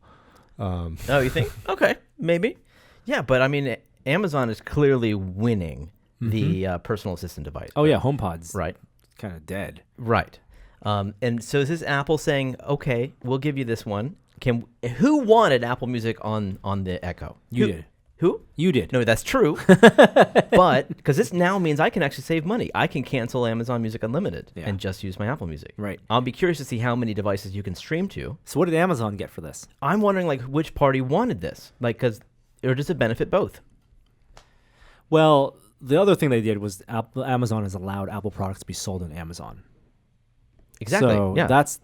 Oh, you think? Okay, maybe. Yeah, but I mean, Amazon is clearly winning the personal assistant device. Oh yeah, HomePod's Right. kind of dead. Right. And so is this Apple saying, okay, we'll give you this one. Who wanted Apple Music on the Echo? You did. Who? You did. No, that's true. But because this now means I can actually save money. I can cancel Amazon Music Unlimited and just use my Apple Music. Right. I'll be curious to see how many devices you can stream to. So what did Amazon get for this? I'm wondering which party wanted this, or does it benefit both? Well, the other thing they did was Amazon has allowed Apple products to be sold on Amazon. Exactly. So yeah. that's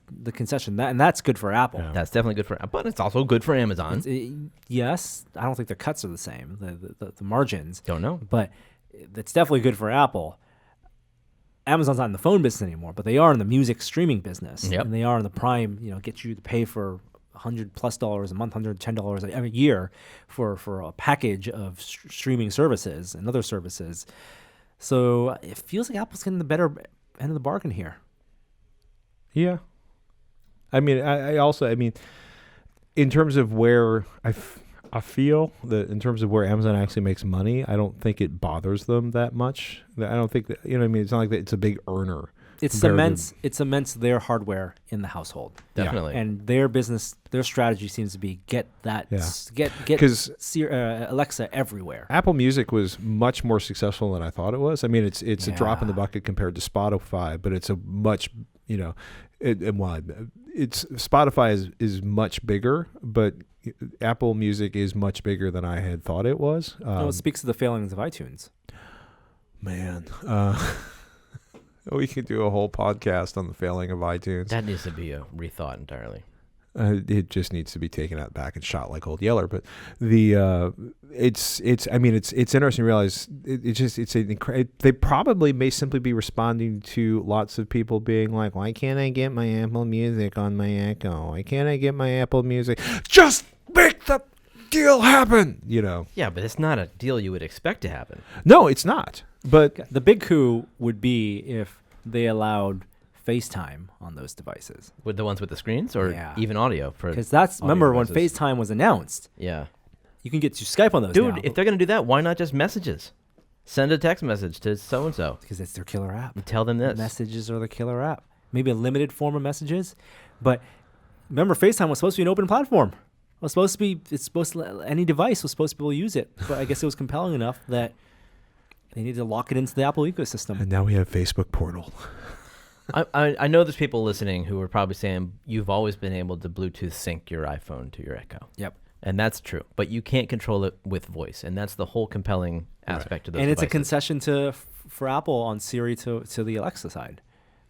the concession, and that's good for Apple. Yeah. That's definitely good for Apple, but it's also good for Amazon. Yes, I don't think the cuts are the same, the margins. Don't know. But it's definitely good for Apple. Amazon's not in the phone business anymore, but they are in the music streaming business. Yep. And they are in the Prime, get you to pay for $100+ a month, $110 every year for a package of streaming services and other services. So it feels like Apple's getting the better end of the bargain here. Yeah. I mean, in terms of where I feel that in terms of where Amazon actually makes money, I don't think it bothers them that much. I don't think that, it's not like that it's a big earner. It cements their hardware in the household. Definitely. And their business, their strategy seems to be get Alexa everywhere. Apple Music was much more successful than I thought it was. I mean, it's a drop in the bucket compared to Spotify, but it's a much, Spotify is much bigger, but Apple Music is much bigger than I had thought it was. It speaks to the failings of iTunes. Man, we could do a whole podcast on the failing of iTunes. That needs to be a rethought entirely. It just needs to be taken out back and shot like Old Yeller. But it's interesting to realize they probably may simply be responding to lots of people being like, why can't I get my Apple Music on my Echo? Why can't I get my Apple Music? Just make the deal happen, Yeah, but it's not a deal you would expect to happen. No, it's not. But The big coup would be if they allowed FaceTime on those devices. With the ones with the screens or Yeah. even audio? Because remember when devices. FaceTime was announced, Yeah. you can get to Skype on those Dude, now. if they're going to do that, why not just messages? Send a text message to so-and-so. Because it's their killer app. And tell them this. Messages are the killer app. Maybe a limited form of messages. But remember, FaceTime was supposed to be an open platform. Any device was supposed to be able to use it. But I guess it was compelling enough that they needed to lock it into the Apple ecosystem. and now we have Facebook Portal. I know there's people listening who are probably saying you've always been able to Bluetooth sync your iPhone to your Echo. Yep. And that's true. But you can't control it with voice. And that's the whole compelling aspect of those And it's a devices. concession for Apple on Siri to the Alexa side,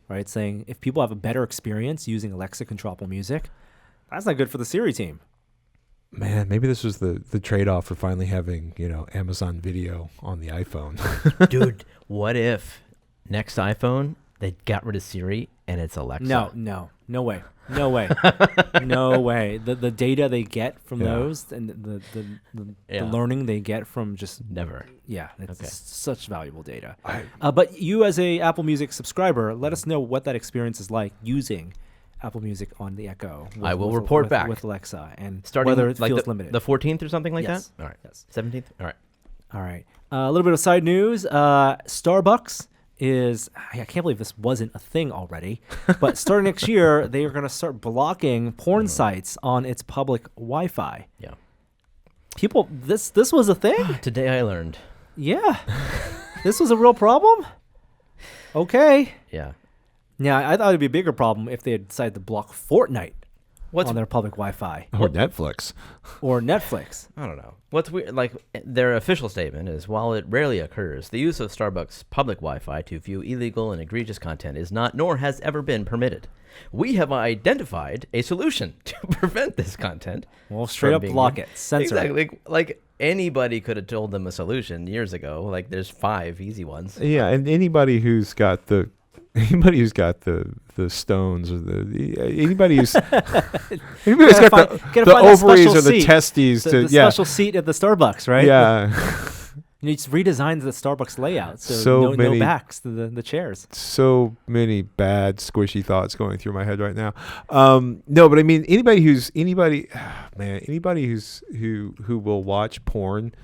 right? Saying if people have a better experience using Alexa control Apple Music, that's not good for the Siri team. Man, maybe this was the trade-off for finally having, Amazon Video on the iPhone. Dude, what if next iPhone they got rid of Siri and it's Alexa? No. No way. No way. No way. The data they get from those and the learning they get from just Never. Yeah, it's such valuable data. But you as a Apple Music subscriber, let us know what that experience is like using Apple Music on the Echo. I will report back with Alexa and starting whether it like feels limited. the 14th or something like Yes. that. All right. Yes. 17th. All right. All right. A little bit of side news. Starbucks is, I can't believe this wasn't a thing already, but starting next year, they are going to start blocking porn sites on its public Wi-Fi. Yeah. People, this was a thing? Today I learned. Yeah. This was a real problem? Okay. Yeah. Now, I thought it'd be a bigger problem if they had decided to block Fortnite on their public Wi-Fi. Or Netflix. Or Netflix. I don't know. What's weird, like their official statement is, while it rarely occurs, the use of Starbucks public Wi-Fi to view illegal and egregious content is not, nor has ever been permitted. We have identified a solution to prevent this content. Well, straight up block it. Censor it. Exactly. Like anybody could have told them a solution years ago. Like there's 5 easy ones. Yeah, and anybody who's got the stones or anybody who's got the ovaries or the testes the special seat at the Starbucks, right? Yeah. You just redesigned the Starbucks layout, so no backs to the chairs. So many bad, squishy thoughts going through my head right now. No, but I mean anybody who will watch porn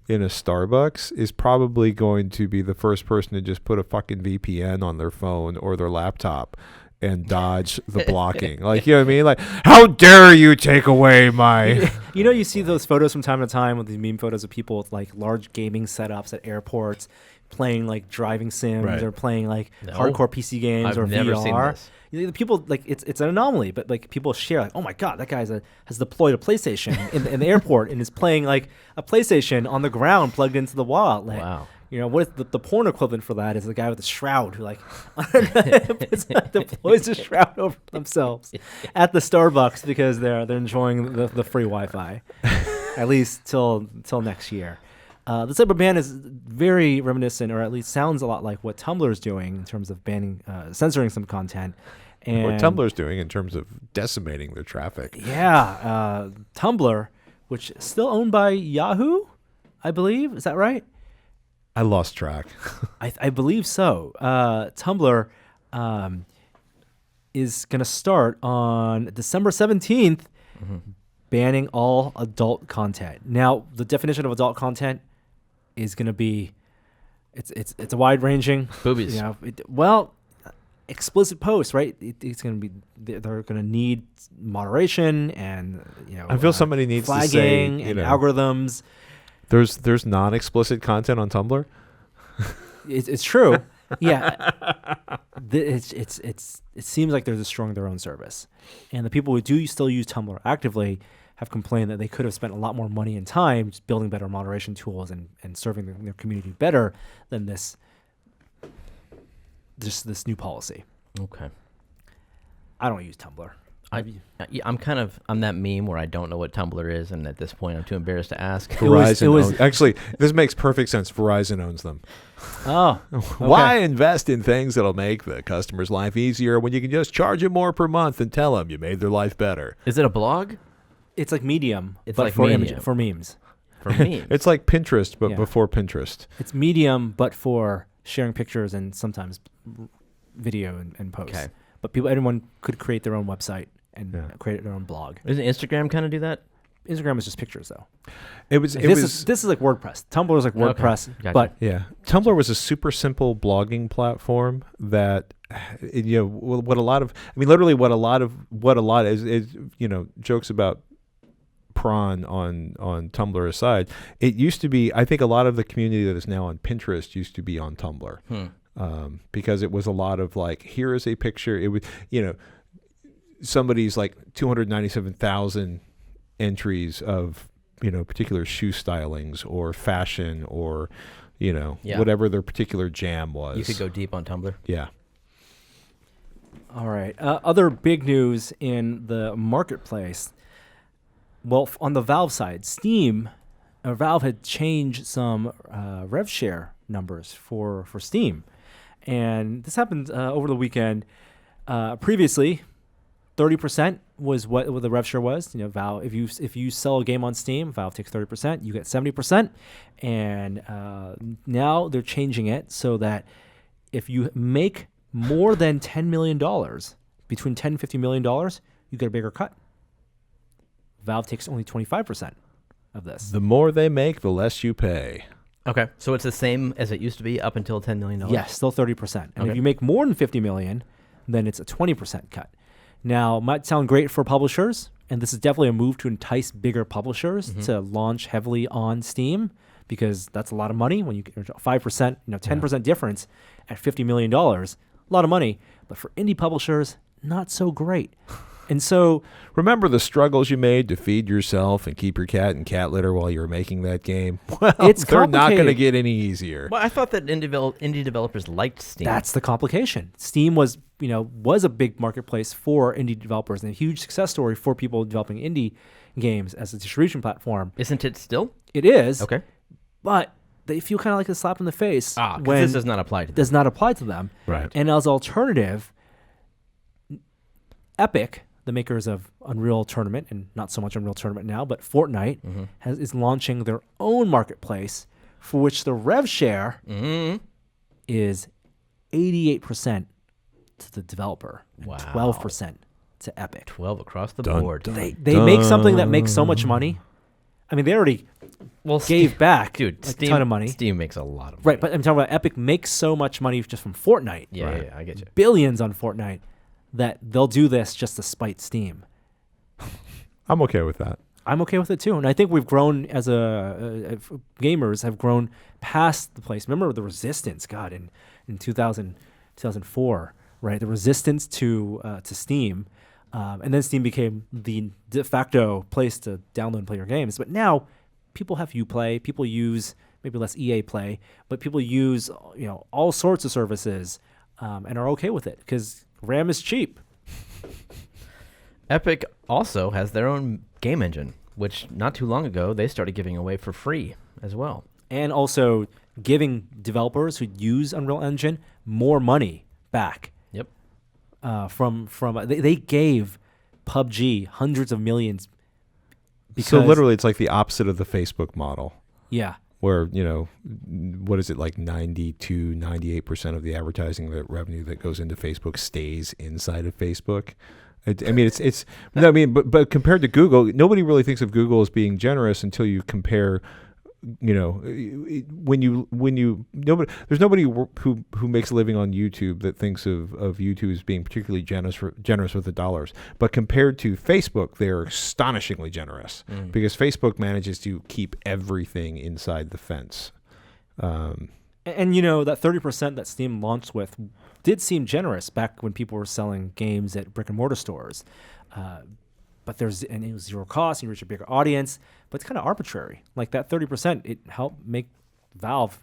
in a Starbucks is probably going to be the first person to just put a fucking VPN on their phone or their laptop and dodge the blocking. Like, you know what I mean? Like, how dare you take away my... You see those photos from time to time with these meme photos of people with like large gaming setups at airports playing like driving sims or playing like hardcore PC games or never VR. Seen this. The people like it's an anomaly, but like people share like, oh my god, that guy has deployed a PlayStation in the airport and is playing like a PlayStation on the ground plugged into the wall. Like, wow. What the porn equivalent for that is the guy with the shroud who like deploys a shroud over themselves at the Starbucks because they're enjoying the free Wi-Fi, at least till next year. The type of ban is very reminiscent, or at least sounds a lot like what Tumblr is doing in terms of banning, censoring some content. And what Tumblr's doing in terms of decimating their traffic. Yeah, Tumblr, which is still owned by Yahoo, I believe. Is that right? I lost track. I believe so. Tumblr is going to start on December 17th, banning all adult content. Now, the definition of adult content is going to be, it's a wide-ranging. Boobies. Explicit posts, right? It's going to be, they're going to need moderation and, I feel somebody needs to say, flagging and algorithms. There's non-explicit content on Tumblr. It's true. Yeah. It seems like they're destroying their own service. And the people who do still use Tumblr actively have complained that they could have spent a lot more money and time just building better moderation tools and serving their community better than this new policy. Okay. I don't use Tumblr. I'm that meme where I don't know what Tumblr is, and at this point I'm too embarrassed to ask. Verizon actually, this makes perfect sense. Verizon owns them. Oh. Okay. Why invest in things that'll make the customer's life easier when you can just charge them more per month and tell them you made their life better? Is it a blog? It's like Medium, It's but like for Medium. for memes. For memes. It's like Pinterest, but before Pinterest. It's Medium, but for sharing pictures and sometimes video and posts. Okay. But anyone could create their own website and create their own blog. Doesn't Instagram kind of do that? Instagram is just pictures, though. This This is like WordPress. Tumblr is like WordPress, Gotcha. but Tumblr was a super simple blogging platform that what a lot of jokes about prawn on Tumblr aside, it used to be, I think a lot of the community that is now on Pinterest used to be on Tumblr. Because it was a lot of like, here is a picture. It was, somebody's like 297,000 entries of, particular shoe stylings or fashion or, whatever their particular jam was. You could go deep on Tumblr. Yeah. All right. Other big news in the marketplace. Well, on the Valve side, Valve had changed some rev share numbers for Steam. And this happened over the weekend. Previously, 30% was what the rev share was. Valve, if you sell a game on Steam, Valve takes 30%, you get 70%, and now they're changing it so that if you make more than $10 million, between $10 and $50 million, you get a bigger cut. Valve takes only 25% of this. The more they make, the less you pay. Okay, so it's the same as it used to be up until $10 million? Yes, still 30%. And Okay. if you make more than $50 million, then it's a 20% cut. Now, it might sound great for publishers, and this is definitely a move to entice bigger publishers to launch heavily on Steam, because that's a lot of money. When you get 5%, 10% difference at $50 million, a lot of money. But for indie publishers, not so great. And so, Remember the struggles you made to feed yourself and keep your cat in cat litter while you were making that game? Well, It's they're not going to complicated. get any easier. Well, I thought that indie developers liked Steam. that's the complication. Steam was a big marketplace for indie developers and a huge success story for people developing indie games as a distribution platform. Isn't it still? It is, Okay. but they feel kind of like a slap in the face 'Cause when this does not apply to them. does not apply to them. Right. And as alternative, Epic, the makers of Unreal Tournament, and not so much Unreal Tournament now, but Fortnite, is launching their own marketplace for which the rev share is 88% to the developer and Wow. 12% to Epic. 12 across the Dun, board. dun. They make something that makes so much money. I mean, they already Well, gave back dude, like, Steam, a ton of money. Steam makes a lot of money. Right, but I'm talking about Epic makes so much money just from Fortnite. Yeah, Right. yeah, I get you. Billions on Fortnite that they'll do this just to spite Steam. I'm okay with that. I'm okay with it too, and I think we've grown as gamers have grown past the place. Remember the resistance, God, in 2004, right? The resistance to Steam, and then Steam became the de facto place to download and play your games. But now people have Uplay, people use maybe less EA Play, but people use all sorts of services and are okay with it because RAM is cheap. Epic also has their own game engine, which not too long ago they started giving away for free as well. And also giving developers who use Unreal Engine more money back. Yep. They gave PUBG hundreds of millions. Because, So literally, it's like the opposite of the Facebook model, yeah, where, what is it, like 92, 98% of the advertising revenue that goes into Facebook stays inside of Facebook. But compared to Google, nobody really thinks of Google as being generous until you compare. There's nobody who makes a living on YouTube that thinks of YouTube as being particularly generous with the dollars. But compared to Facebook, they're astonishingly generous because Facebook manages to keep everything inside the fence. and that 30% that Steam launched with did seem generous back when people were selling games at brick and mortar stores. But it was zero cost, and you reach a bigger audience, but it's kind of arbitrary. Like that 30%, it helped make Valve,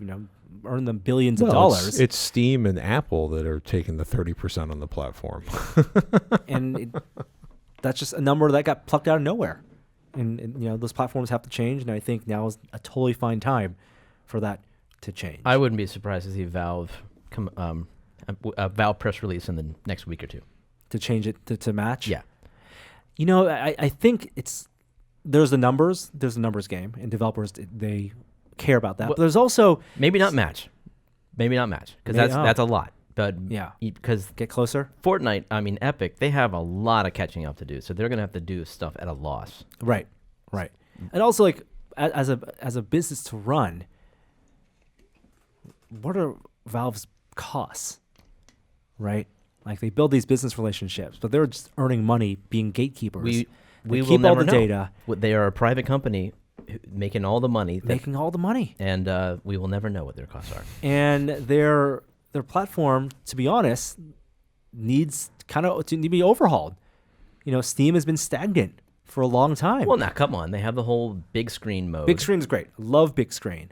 earn them billions of dollars. It's Steam and Apple that are taking the 30% on the platform. And that's just a number that got plucked out of nowhere. And those platforms have to change, and I think now is a totally fine time for that to change. I wouldn't be surprised to see Valve a Valve press release in the next week or two. to change it to match. Yeah. I think there's the numbers game, and developers, they care about that. Well, but there's also Maybe not match, because that's a lot. But Yeah. because get closer. Fortnite, Epic, they have a lot of catching up to do, so they're gonna have to do stuff at a loss. Right. And also, like as a business to run, what are Valve's costs? Right. Like they build these business relationships, but they're just earning money being gatekeepers. We They will keep never all the know. data, They are a private company making all the money, making all the money, and we will never know what their costs are. and their platform, to be honest, needs to be overhauled. Steam has been stagnant for a long time. Well, now come on, they have the whole big screen mode. Big screen's great. Love big screen.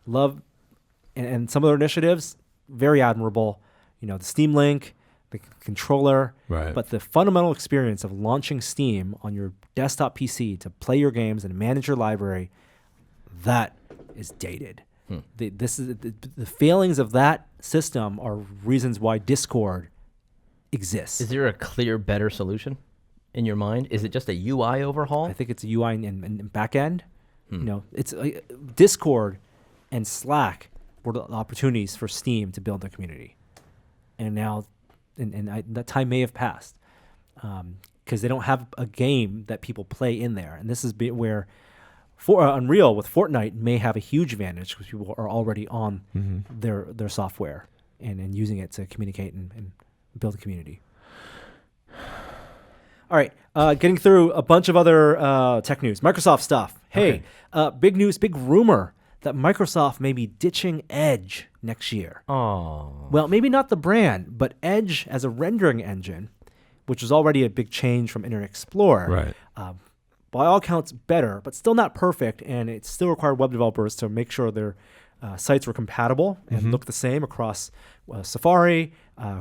And some of their initiatives, very admirable. The Steam Link, the controller. Right. But the fundamental experience of launching Steam on your desktop PC to play your games and manage your library, that is dated. The failings of that system are reasons why Discord exists. Is there a clear, better solution? in your mind? Is it just a UI overhaul? I think it's a UI and back end. You know, it's Discord and Slack were the opportunities for Steam to build a community, and now, that time may have passed because they don't have a game that people play in there, and this is where Unreal with Fortnite may have a huge advantage because people are already on their software and using it to communicate and build a community. All right, getting through a bunch of other tech news. Microsoft stuff. Hey, big news, big rumor that Microsoft may be ditching Edge next year. Oh. Well, maybe not the brand, but Edge as a rendering engine, which was already a big change from Internet Explorer. Right. By all accounts, better, but still not perfect, and it still required web developers to make sure their sites were compatible and look the same across Safari,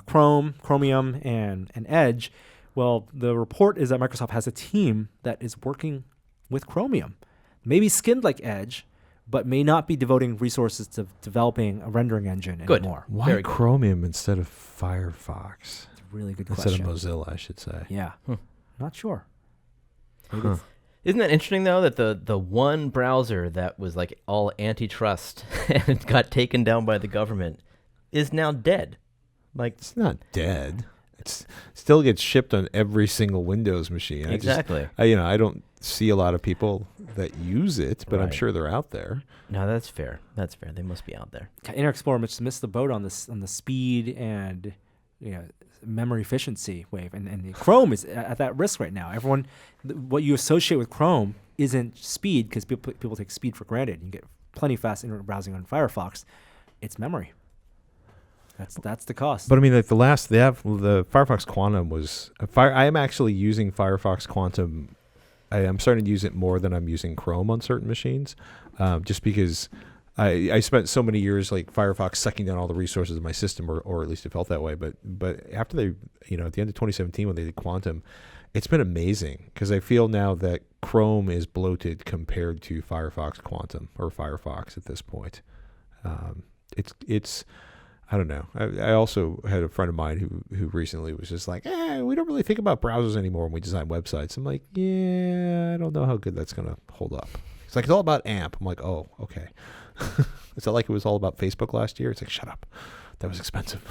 Chrome, Chromium, and Edge. Well, the report is that Microsoft has a team that is working with Chromium, maybe skinned like Edge, but may not be devoting resources to developing a rendering engine anymore. Why Very good. Chromium instead of Firefox? It's a really good Instead question. of Mozilla, I should say. Yeah, not sure. Maybe Huh. it's- Isn't that interesting, though, that the one browser that was like all antitrust and got taken down by the government is now dead? Like, It's not dead. It's still gets shipped on every single Windows machine. exactly. I don't see a lot of people that use it, but I'm Right. sure they're out there. No, that's fair. That's fair. They must be out there. Internet Explorer missed the boat on this, on the speed and memory efficiency wave, and Chrome is at that risk right now. Everyone, what you associate with Chrome isn't speed, because people take speed for granted. You get plenty fast internet browsing on Firefox. It's memory. That's the cost. But I mean, like the Firefox Quantum was I am actually using Firefox Quantum. I'm starting to use it more than I'm using Chrome on certain machines, just because I spent so many years like Firefox sucking down all the resources of my system, or at least it felt that way. But after they, at the end of 2017 when they did Quantum, it's been amazing because I feel now that Chrome is bloated compared to Firefox Quantum or Firefox at this point. It's I don't know. I also had a friend of mine who recently was just like, we don't really think about browsers anymore when we design websites. I'm like, yeah, I don't know how good that's going to hold up. It's like, it's all about AMP. I'm like, oh, okay. Is that like it was all about Facebook last year? It's like, shut up. That was expensive.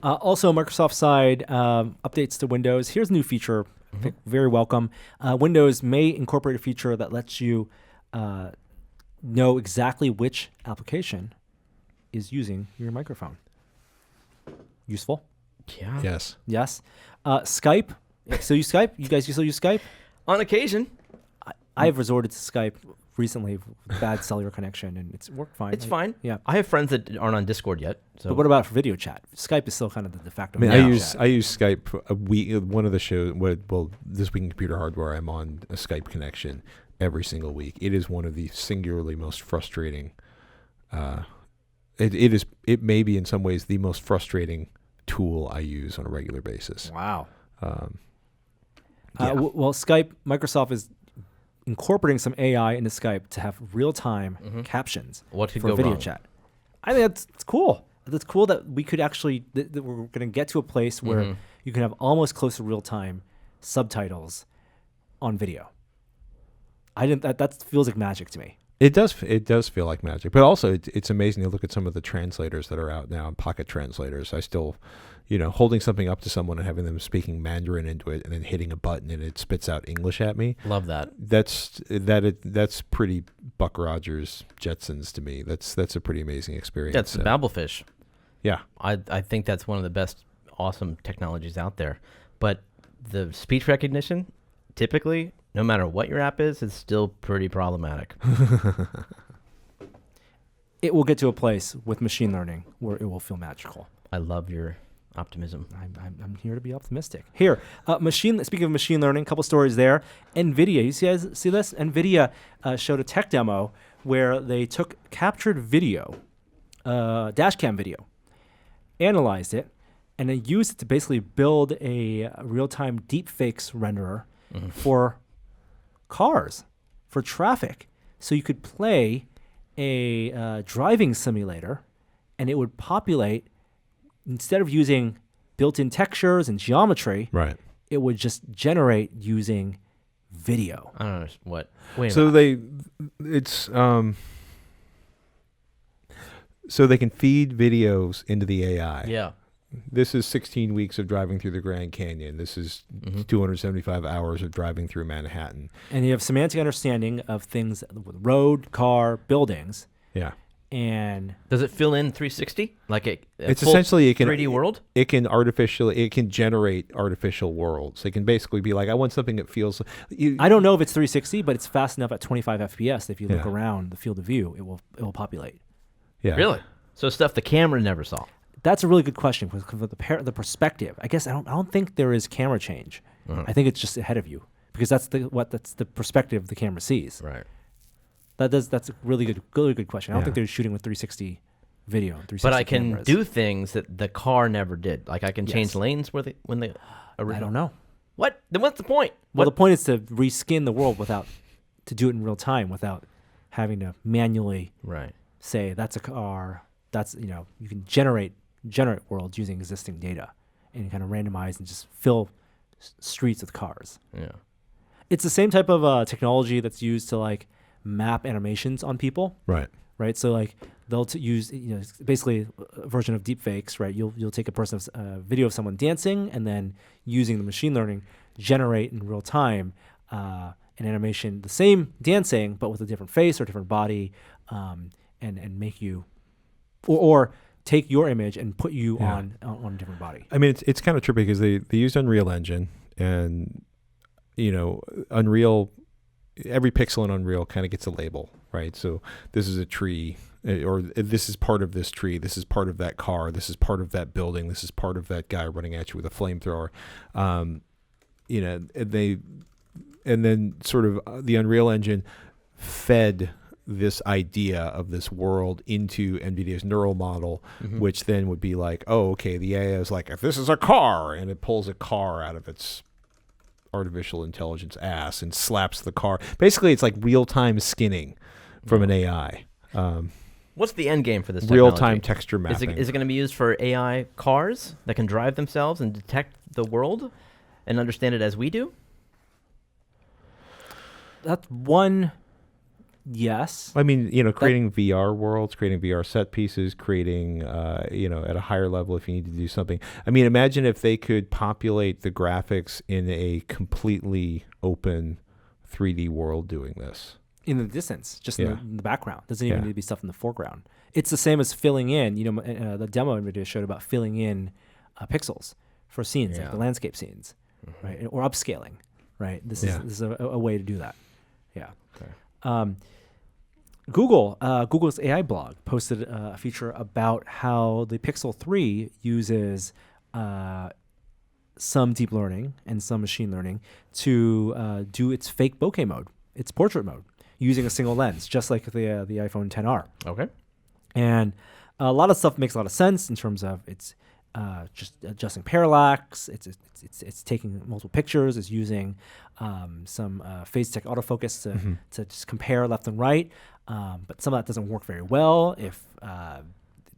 Also, Microsoft side, updates to Windows. Here's a new feature, I think very welcome. Windows may incorporate a feature that lets you know exactly which application is using your microphone. Useful? Yeah. Yes. Yes. Skype. Still use Skype? You guys still use Skype? On occasion. I've resorted to Skype recently with bad cellular connection, and it's worked fine. It's fine. Yeah. I have friends that aren't on Discord yet. So But what about for video chat? Skype is still kind of the de facto. I mean, video I chat. use Skype a week. One of the shows, This Week in Computer Hardware, I'm on a Skype connection every single week. It is one of the singularly most frustrating. It may be in some ways the most frustrating tool I use on a regular basis. Wow. Yeah. Well, Skype, Microsoft is incorporating some AI into Skype to have real-time captions What could for go video wrong? chat. I think it's cool. It's cool that we could actually that we're going to get to a place where you can have almost close to real-time subtitles on video. That feels like magic to me. It does feel like magic, but also it's amazing to look at some of the translators that are out now, pocket translators. I still, holding something up to someone and having them speaking Mandarin into it, and then hitting a button and it spits out English at me. Love that. That's pretty Buck Rogers Jetsons to me. That's a pretty amazing experience. That's the Babelfish. Yeah. I think that's one of the best awesome technologies out there. But the speech recognition, typically, no matter what your app is still pretty problematic. It will get to a place with machine learning where it will feel magical. I love your optimism. I'm here to be optimistic. Here, speaking of machine learning, a couple stories there. NVIDIA, you guys see this? NVIDIA showed a tech demo where they took captured video, dash cam video, analyzed it, and then used it to basically build a real-time deepfakes renderer for cars, for traffic. So you could play a driving simulator, and it would populate, instead of using built-in textures and geometry, Right. it would just generate using video. I don't know what. Wait a So minute. so they can feed videos into the AI. Yeah. This is 16 weeks of driving through the Grand Canyon. This is 275 hours of driving through Manhattan. And you have semantic understanding of things with road, car, buildings, Yeah. and Does it fill in 360? Like It's essentially it can 3D world? It can generate artificial worlds. It can basically be like, I want something that feels. I don't know if it's 360, but it's fast enough at 25 FPS. If you look Yeah. around the field of view, it will populate. Yeah. Really? So stuff the camera never saw. That's a really good question because the perspective. I guess I don't think there is camera change. I think it's just ahead of you because that's the perspective the camera sees. Right. That's a really good question. I don't Yeah. think they're shooting with 360 video. And 360 But I can cameras. do things that the car never did. Like I can change Yes. lanes when they. I don't know. What? Then what's the point? Well, the point is to reskin the world to do it in real time without having to manually Right. say that's a car. That's you can generate worlds using existing data and kind of randomize and just fill streets with cars. Yeah. It's the same type of technology that's used to like map animations on people, Right. right? So like they'll use it's basically a version of deepfakes, right? You'll take a person's video of someone dancing and then using the machine learning generate in real time an animation, the same dancing but with a different face or different body, and make you or take your image and put you Yeah. on a different body. I mean, it's kind of trippy because they used Unreal Engine, and Unreal, every pixel in Unreal kind of gets a label, right? So this is a tree, or this is part of this tree, this is part of that car, this is part of that building, this is part of that guy running at you with a flamethrower. And then sort of the Unreal Engine fed this idea of this world into NVIDIA's neural model, which then would be like, oh, okay, the AI is like, if this is a car, and it pulls a car out of its artificial intelligence ass and slaps the car. Basically, it's like real-time skinning from an AI. What's the end game for this technology? Real-time texture mapping. Is it going to be used for AI cars that can drive themselves and detect the world and understand it as we do? That's one. Yes. I mean, creating VR worlds, creating VR set pieces, creating, at a higher level if you need to do something. I mean, imagine if they could populate the graphics in a completely open 3D world doing this. In the distance, just Yeah. in the background. Doesn't even Yeah. need to be stuff in the foreground. It's the same as filling in. The demo video showed about filling in pixels for scenes, like Yeah. the landscape scenes, right? Or upscaling, right? This Yeah. is a way to do that. Yeah. Okay. Google's AI blog posted a feature about how the Pixel 3 uses some deep learning and some machine learning to do its fake bokeh mode, its portrait mode, using a single lens, just like the iPhone XR. Okay. And a lot of stuff makes a lot of sense in terms of it's just adjusting parallax. It's taking multiple pictures. It's using some phase tech autofocus to just compare left and right. But some of that doesn't work very well if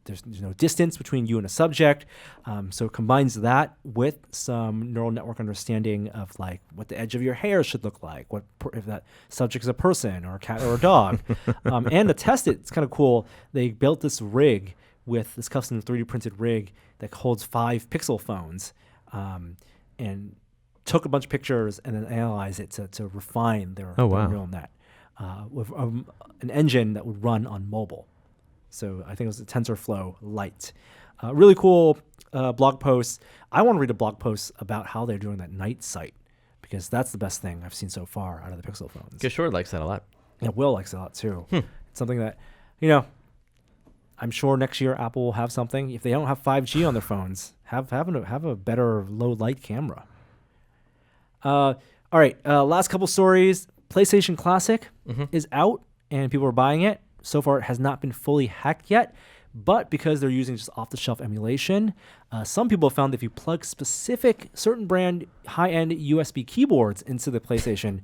there's no distance between you and a subject. So it combines that with some neural network understanding of like what the edge of your hair should look like, if that subject is a person or a cat or a dog. And to test it, it's kind of cool. They built this rig with this custom 3D printed rig that holds 5 Pixel phones, and took a bunch of pictures and then analyzed it to refine their neural net with an engine that would run on mobile. So I think it was a TensorFlow Lite. Really cool blog post. I want to read a blog post about how they're doing that night sight, because that's the best thing I've seen so far out of the Pixel phones. Kishore likes that a lot. Yeah, Will likes it a lot too. It's something that, I'm sure next year Apple will have something. If they don't have 5G on their phones, have a better low light camera. All right, last couple stories. PlayStation Classic is out and people are buying it. So far, it has not been fully hacked yet, but because they're using just off-the-shelf emulation, some people have found that if you plug specific certain brand high-end USB keyboards into the PlayStation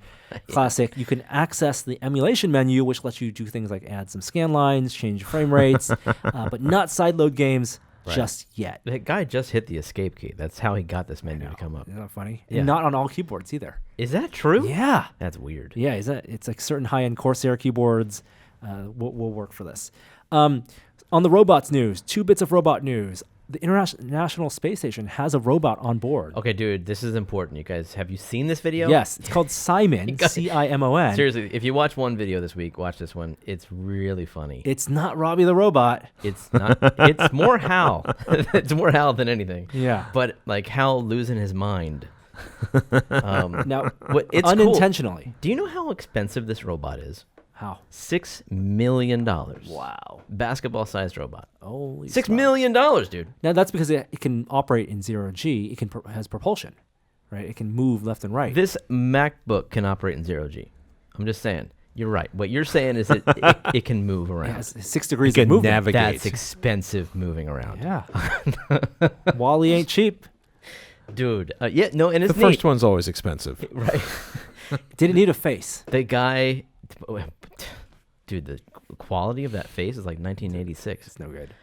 Classic, you can access the emulation menu, which lets you do things like add some scan lines, change frame rates, but not sideload games, just yet. That guy just hit the escape key. That's how he got this menu to come up. Isn't that funny? Yeah. And not on all keyboards either. Is that true? Yeah. That's weird. Yeah, it's like certain high-end Corsair keyboards will work for this. On the robots news, 2 bits of robot news. The International Space Station has a robot on board. Okay, dude, this is important. You guys, have you seen this video? Yes, it's called Simon, Simon. Seriously, if you watch one video this week, watch this one. It's really funny. It's not Robbie the robot. It's not. It's more Hal. It's more Hal than anything. Yeah. But like Hal losing his mind. Now, It's unintentionally. Cool. Do you know how expensive this robot is? How? $6 million. Wow. Basketball-sized robot. Holy $6 million, dude. Now, that's because it can operate in 0G. It has propulsion, right? It can move left and right. This MacBook can operate in 0G. I'm just saying. You're right. What you're saying is it can move around. It has 6 degrees You of can movement. navigate. That's expensive moving around. Yeah. Wally ain't cheap. Dude. Yeah, no, and it's The first one's always expensive. Right. Didn't need a face. The guy... Dude, the quality of that face is like 1986. It's no good.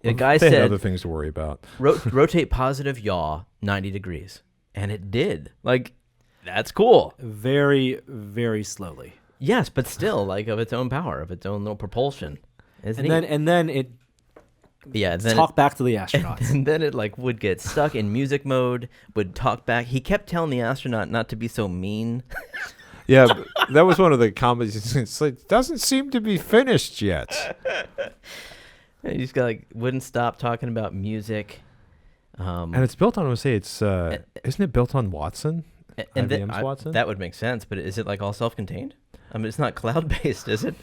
The guy They had said, other things to worry about. rotate positive yaw 90 degrees. And it did. Like, that's cool. Very, very slowly. Yes, but still, like, of its own power, of its own little propulsion. Isn't And then it yeah, then talk back to the astronauts. and then it like would get stuck in music mode, would talk back. He kept telling the astronaut not to be so mean. Yeah, that was one of the comments. It's like, doesn't seem to be finished yet. And he just wouldn't stop talking about music. And it's built on, I would say, isn't it built on Watson? And IBM's Watson? that would make sense, but is it like all self-contained? I mean, it's not cloud-based, is it?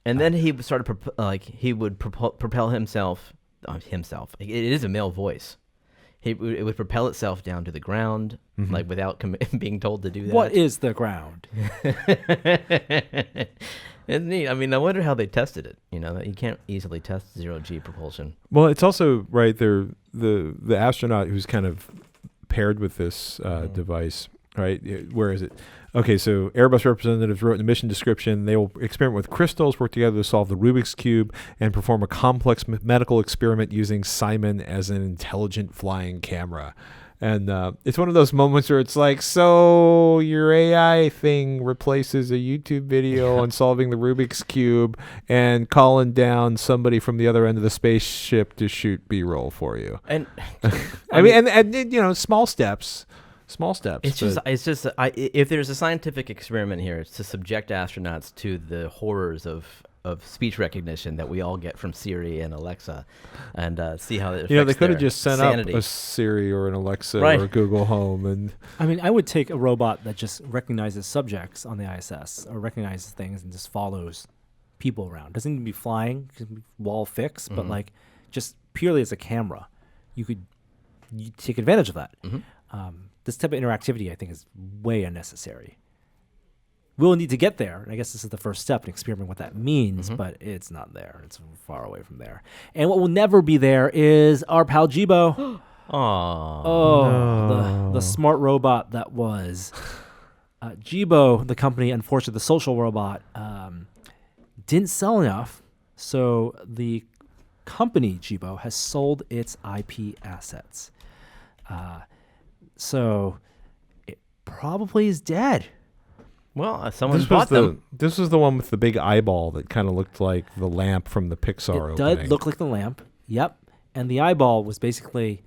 And then he started he would propel himself. It is a male voice. It would propel itself down to the ground, like without being told to do that. What is the ground? It's neat. I mean, I wonder how they tested it. You know, that you can't easily test 0G propulsion. Well, it's also right there. The astronaut who's kind of paired with this device, right? Where is it? Okay, so Airbus representatives wrote in the mission description, they will experiment with crystals, work together to solve the Rubik's Cube, and perform a complex medical experiment using Simon as an intelligent flying camera. And it's one of those moments where it's like, so your AI thing replaces a YouTube video on solving the Rubik's Cube and calling down somebody from the other end of the spaceship to shoot B-roll for you. And I mean, and you know, small steps. it's just if there's a scientific experiment here, it's to subject astronauts to the horrors of speech recognition that we all get from Siri and Alexa, and see how it affects they could have their just sent sanity. up a Siri or an Alexa Right. or a Google Home, and I mean, I would take a robot that just recognizes subjects on the ISS or recognizes things and just follows people around. Doesn't need to be flying, it can be wall fixed, but like just purely as a camera, you take advantage of that. This type of interactivity, I think, is way unnecessary. We'll need to get there, and I guess this is the first step in experimenting what that means, but it's not there. It's far away from there. And what will never be there is our pal Jibo. The smart robot that was. Jibo, the company, unfortunately, the social robot, didn't sell enough, so the company, Jibo, has sold its IP assets. So it probably is dead. Well, someone bought them. This was the one with the big eyeball that kind of looked like the lamp from the Pixar It opening. did look like the lamp. Yep. And the eyeball was basically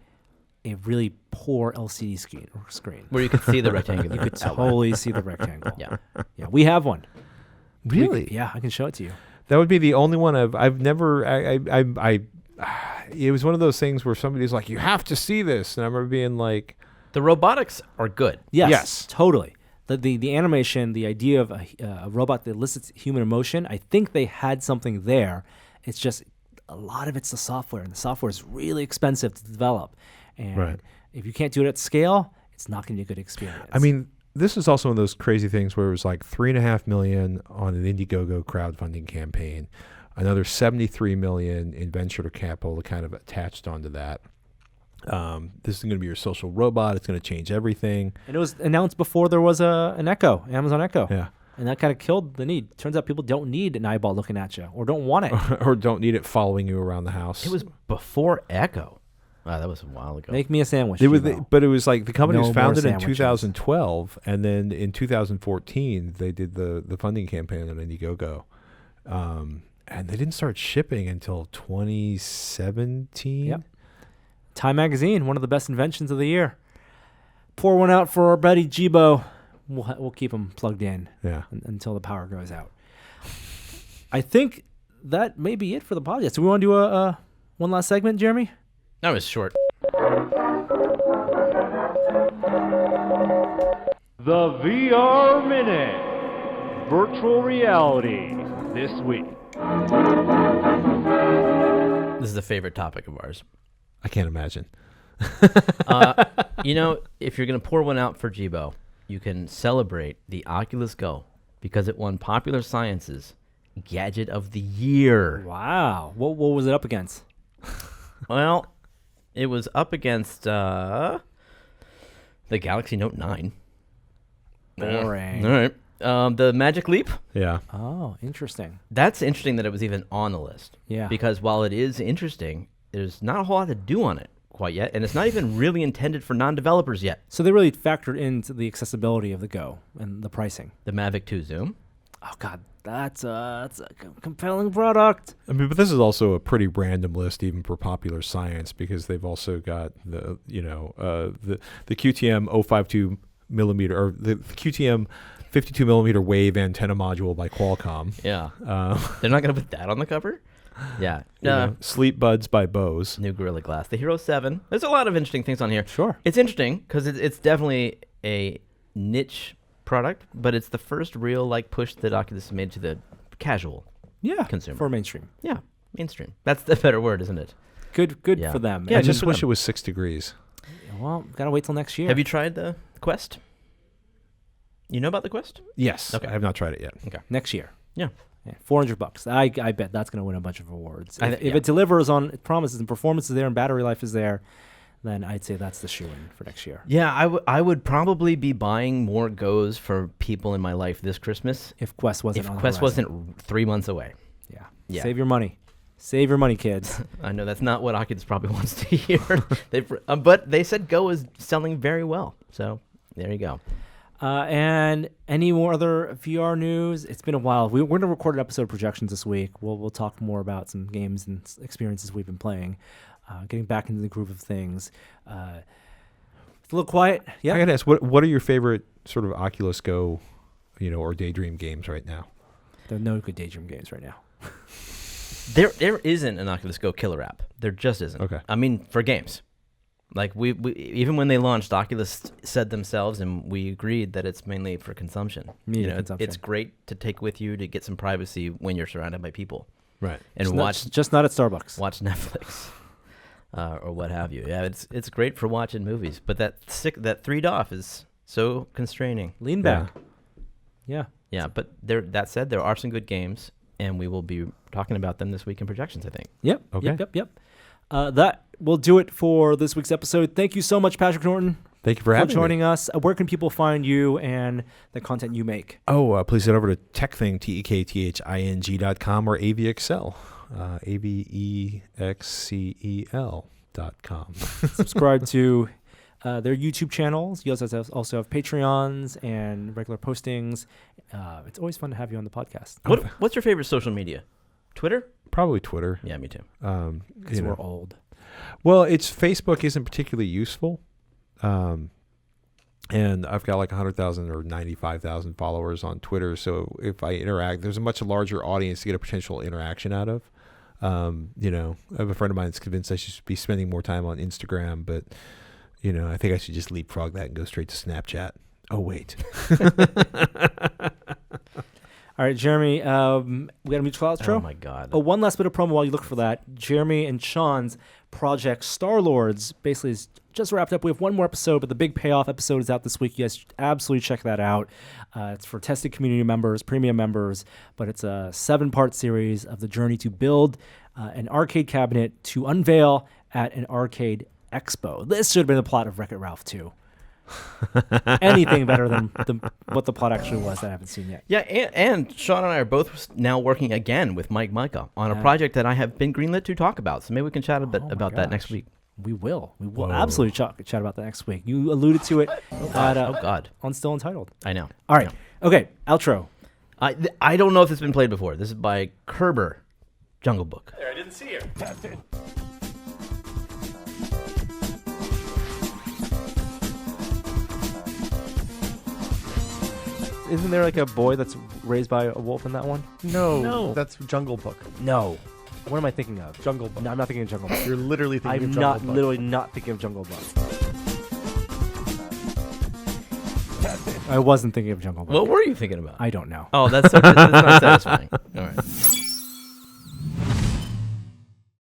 a really poor LCD screen. Where you could see the rectangular. You could totally see the rectangle. Yeah. Yeah, we have one. Really? Yeah, I can show it to you. That would be the only one I've never. It was one of those things where somebody's like, "You have to see this," and I remember being like, The robotics are good. Yes. Totally. The animation, the idea of a robot that elicits human emotion, I think they had something there. It's just a lot of it's the software, and the software is really expensive to develop. And if you can't do it at scale, it's not going to be a good experience. I mean, this is also one of those crazy things where it was like $3.5 million on an Indiegogo crowdfunding campaign, another $73 million in venture capital kind of attached onto that. This is going to be your social robot. It's going to change everything. And it was announced before there was an Echo, Amazon Echo. Yeah. and that kind of killed the need. Turns out people don't need an eyeball looking at you, or don't want it. or don't need it following you around the house. It was before Echo. Wow, that was a while ago. Make me a sandwich. But it was like the company No was more founded in sandwiches. 2012, and then in 2014 they did the funding campaign on Indiegogo, and they didn't start shipping until 2017. Yep. Time Magazine, one of the best inventions of the year. Pour one out for our buddy Jibo. We'll keep him plugged in until the power goes out. I think that may be it for the podcast. Do we want to do a one last segment, Jeremy? That was short. The VR Minute. Virtual reality this week. This is a favorite topic of ours. I can't imagine. If you're going to pour one out for Jibo, you can celebrate the Oculus Go because it won Popular Science's Gadget of the Year. Wow. What was it up against? Well, it was up against the Galaxy Note 9. Boring. All right. The Magic Leap. Yeah. Oh, interesting. That's interesting that it was even on the list. Yeah. Because while it is interesting, there's not a whole lot to do on it quite yet, and it's not even really intended for non-developers yet. So they really factored into the accessibility of the Go and the pricing. The Mavic 2 Zoom. Oh, God. That's a compelling product. I mean, but this is also a pretty random list, even for Popular Science, because they've also got the QTM 052 millimeter or the QTM 52 millimeter wave antenna module by Qualcomm. Yeah. They're not going to put that on the cover? Yeah. Sleep Buds by Bose. New Gorilla Glass. The Hero 7. There's a lot of interesting things on here. Sure. It's interesting because it's definitely a niche product, but it's the first real push that Oculus has made to the casual consumer. For mainstream. Yeah, mainstream. That's the better word, isn't it? Good Yeah. for them. I And just for wish them. it was 6 degrees. Well, gotta wait till next year. Have you tried the Quest? You know about the Quest? Yes. Okay. I have not tried it yet. Okay. Next year? Yeah. $400. I bet that's gonna win a bunch of awards. If yeah. it delivers on promises and performance is there and battery life is there, then I'd say that's the shoe-in for next year. Yeah, I would probably be buying more Goes for people in my life this Christmas If Quest wasn't if on the Quest horizon. wasn't 3 months away. Yeah. Save your money. Save your money, kids. I know that's not what Oculus probably wants to hear. But they said Go is selling very well. So there you go. And any more other VR news? It's been a while. We're going to record an episode of projections this week. We'll talk more about some games and experiences we've been playing. Getting back into the groove of things. It's a little quiet. Yeah. I gotta ask, what are your favorite sort of Oculus Go, or Daydream games right now? There are no good Daydream games right now. There isn't an Oculus Go killer app. There just isn't. Okay. I mean, for games. Like we even when they launched, Oculus said themselves, and we agreed that it's mainly for consumption. Media consumption. It's great to take with you to get some privacy when you're surrounded by people Right. and Just not at Starbucks. watch Netflix or what have you. Yeah, it's great for watching movies, but that 3DOF is so constraining. Lean back. Yeah. Yeah, but that said, there are some good games, and we will be talking about them this week in projections, I think. Yep. Okay. Yep. That will do it for this week's episode. Thank you so much, Patrick Norton, Thank you for having joining me. us. Where can people find you and the content you make? Please head over to TekThing, TekThing.com or AVXL, AVEXCEL.com. Subscribe to their YouTube channels. You also have Patreons and regular postings. It's always fun to have you on the podcast. What's your favorite social media? Twitter? Probably Twitter. Yeah, me too. Because we're old. Well, Facebook isn't particularly useful. And I've got like 100,000 or 95,000 followers on Twitter. So if I interact, there's a much larger audience to get a potential interaction out of. I have a friend of mine that's convinced I should be spending more time on Instagram, but I think I should just leapfrog that and go straight to Snapchat. Oh, wait. All right, Jeremy, we got a mutual outro. Oh my God. Oh, one last bit of promo while you look for that. Jeremy and Sean's project Star-Lords basically is just wrapped up. We have one more episode, but the big payoff episode is out this week. You guys should absolutely check that out. It's for tested community members, premium members, but it's a 7-part series of the journey to build an arcade cabinet to unveil at an arcade expo. This should have been the plot of Wreck-It Ralph 2. anything better than what the plot actually was that I haven't seen yet. Yeah, and Sean and I are both now working again with Mike Micah on a project that I have been greenlit to talk about. So maybe we can chat a bit about that next week. We will absolutely chat about that next week. You alluded to it on Still Entitled. I know. All right. Okay, outro. I don't know if it's been played before. This is by Kerber, Jungle Book. I didn't see it. Isn't there like a boy that's raised by a wolf in that one? No, that's Jungle Book. No. What am I thinking of? Jungle Book. No, I'm not thinking of Jungle Book. You're literally thinking of I'm Jungle not Book. literally not thinking of Jungle Book. I wasn't thinking of Jungle Book. What were you thinking about? I don't know. Oh, that's not satisfying. All right.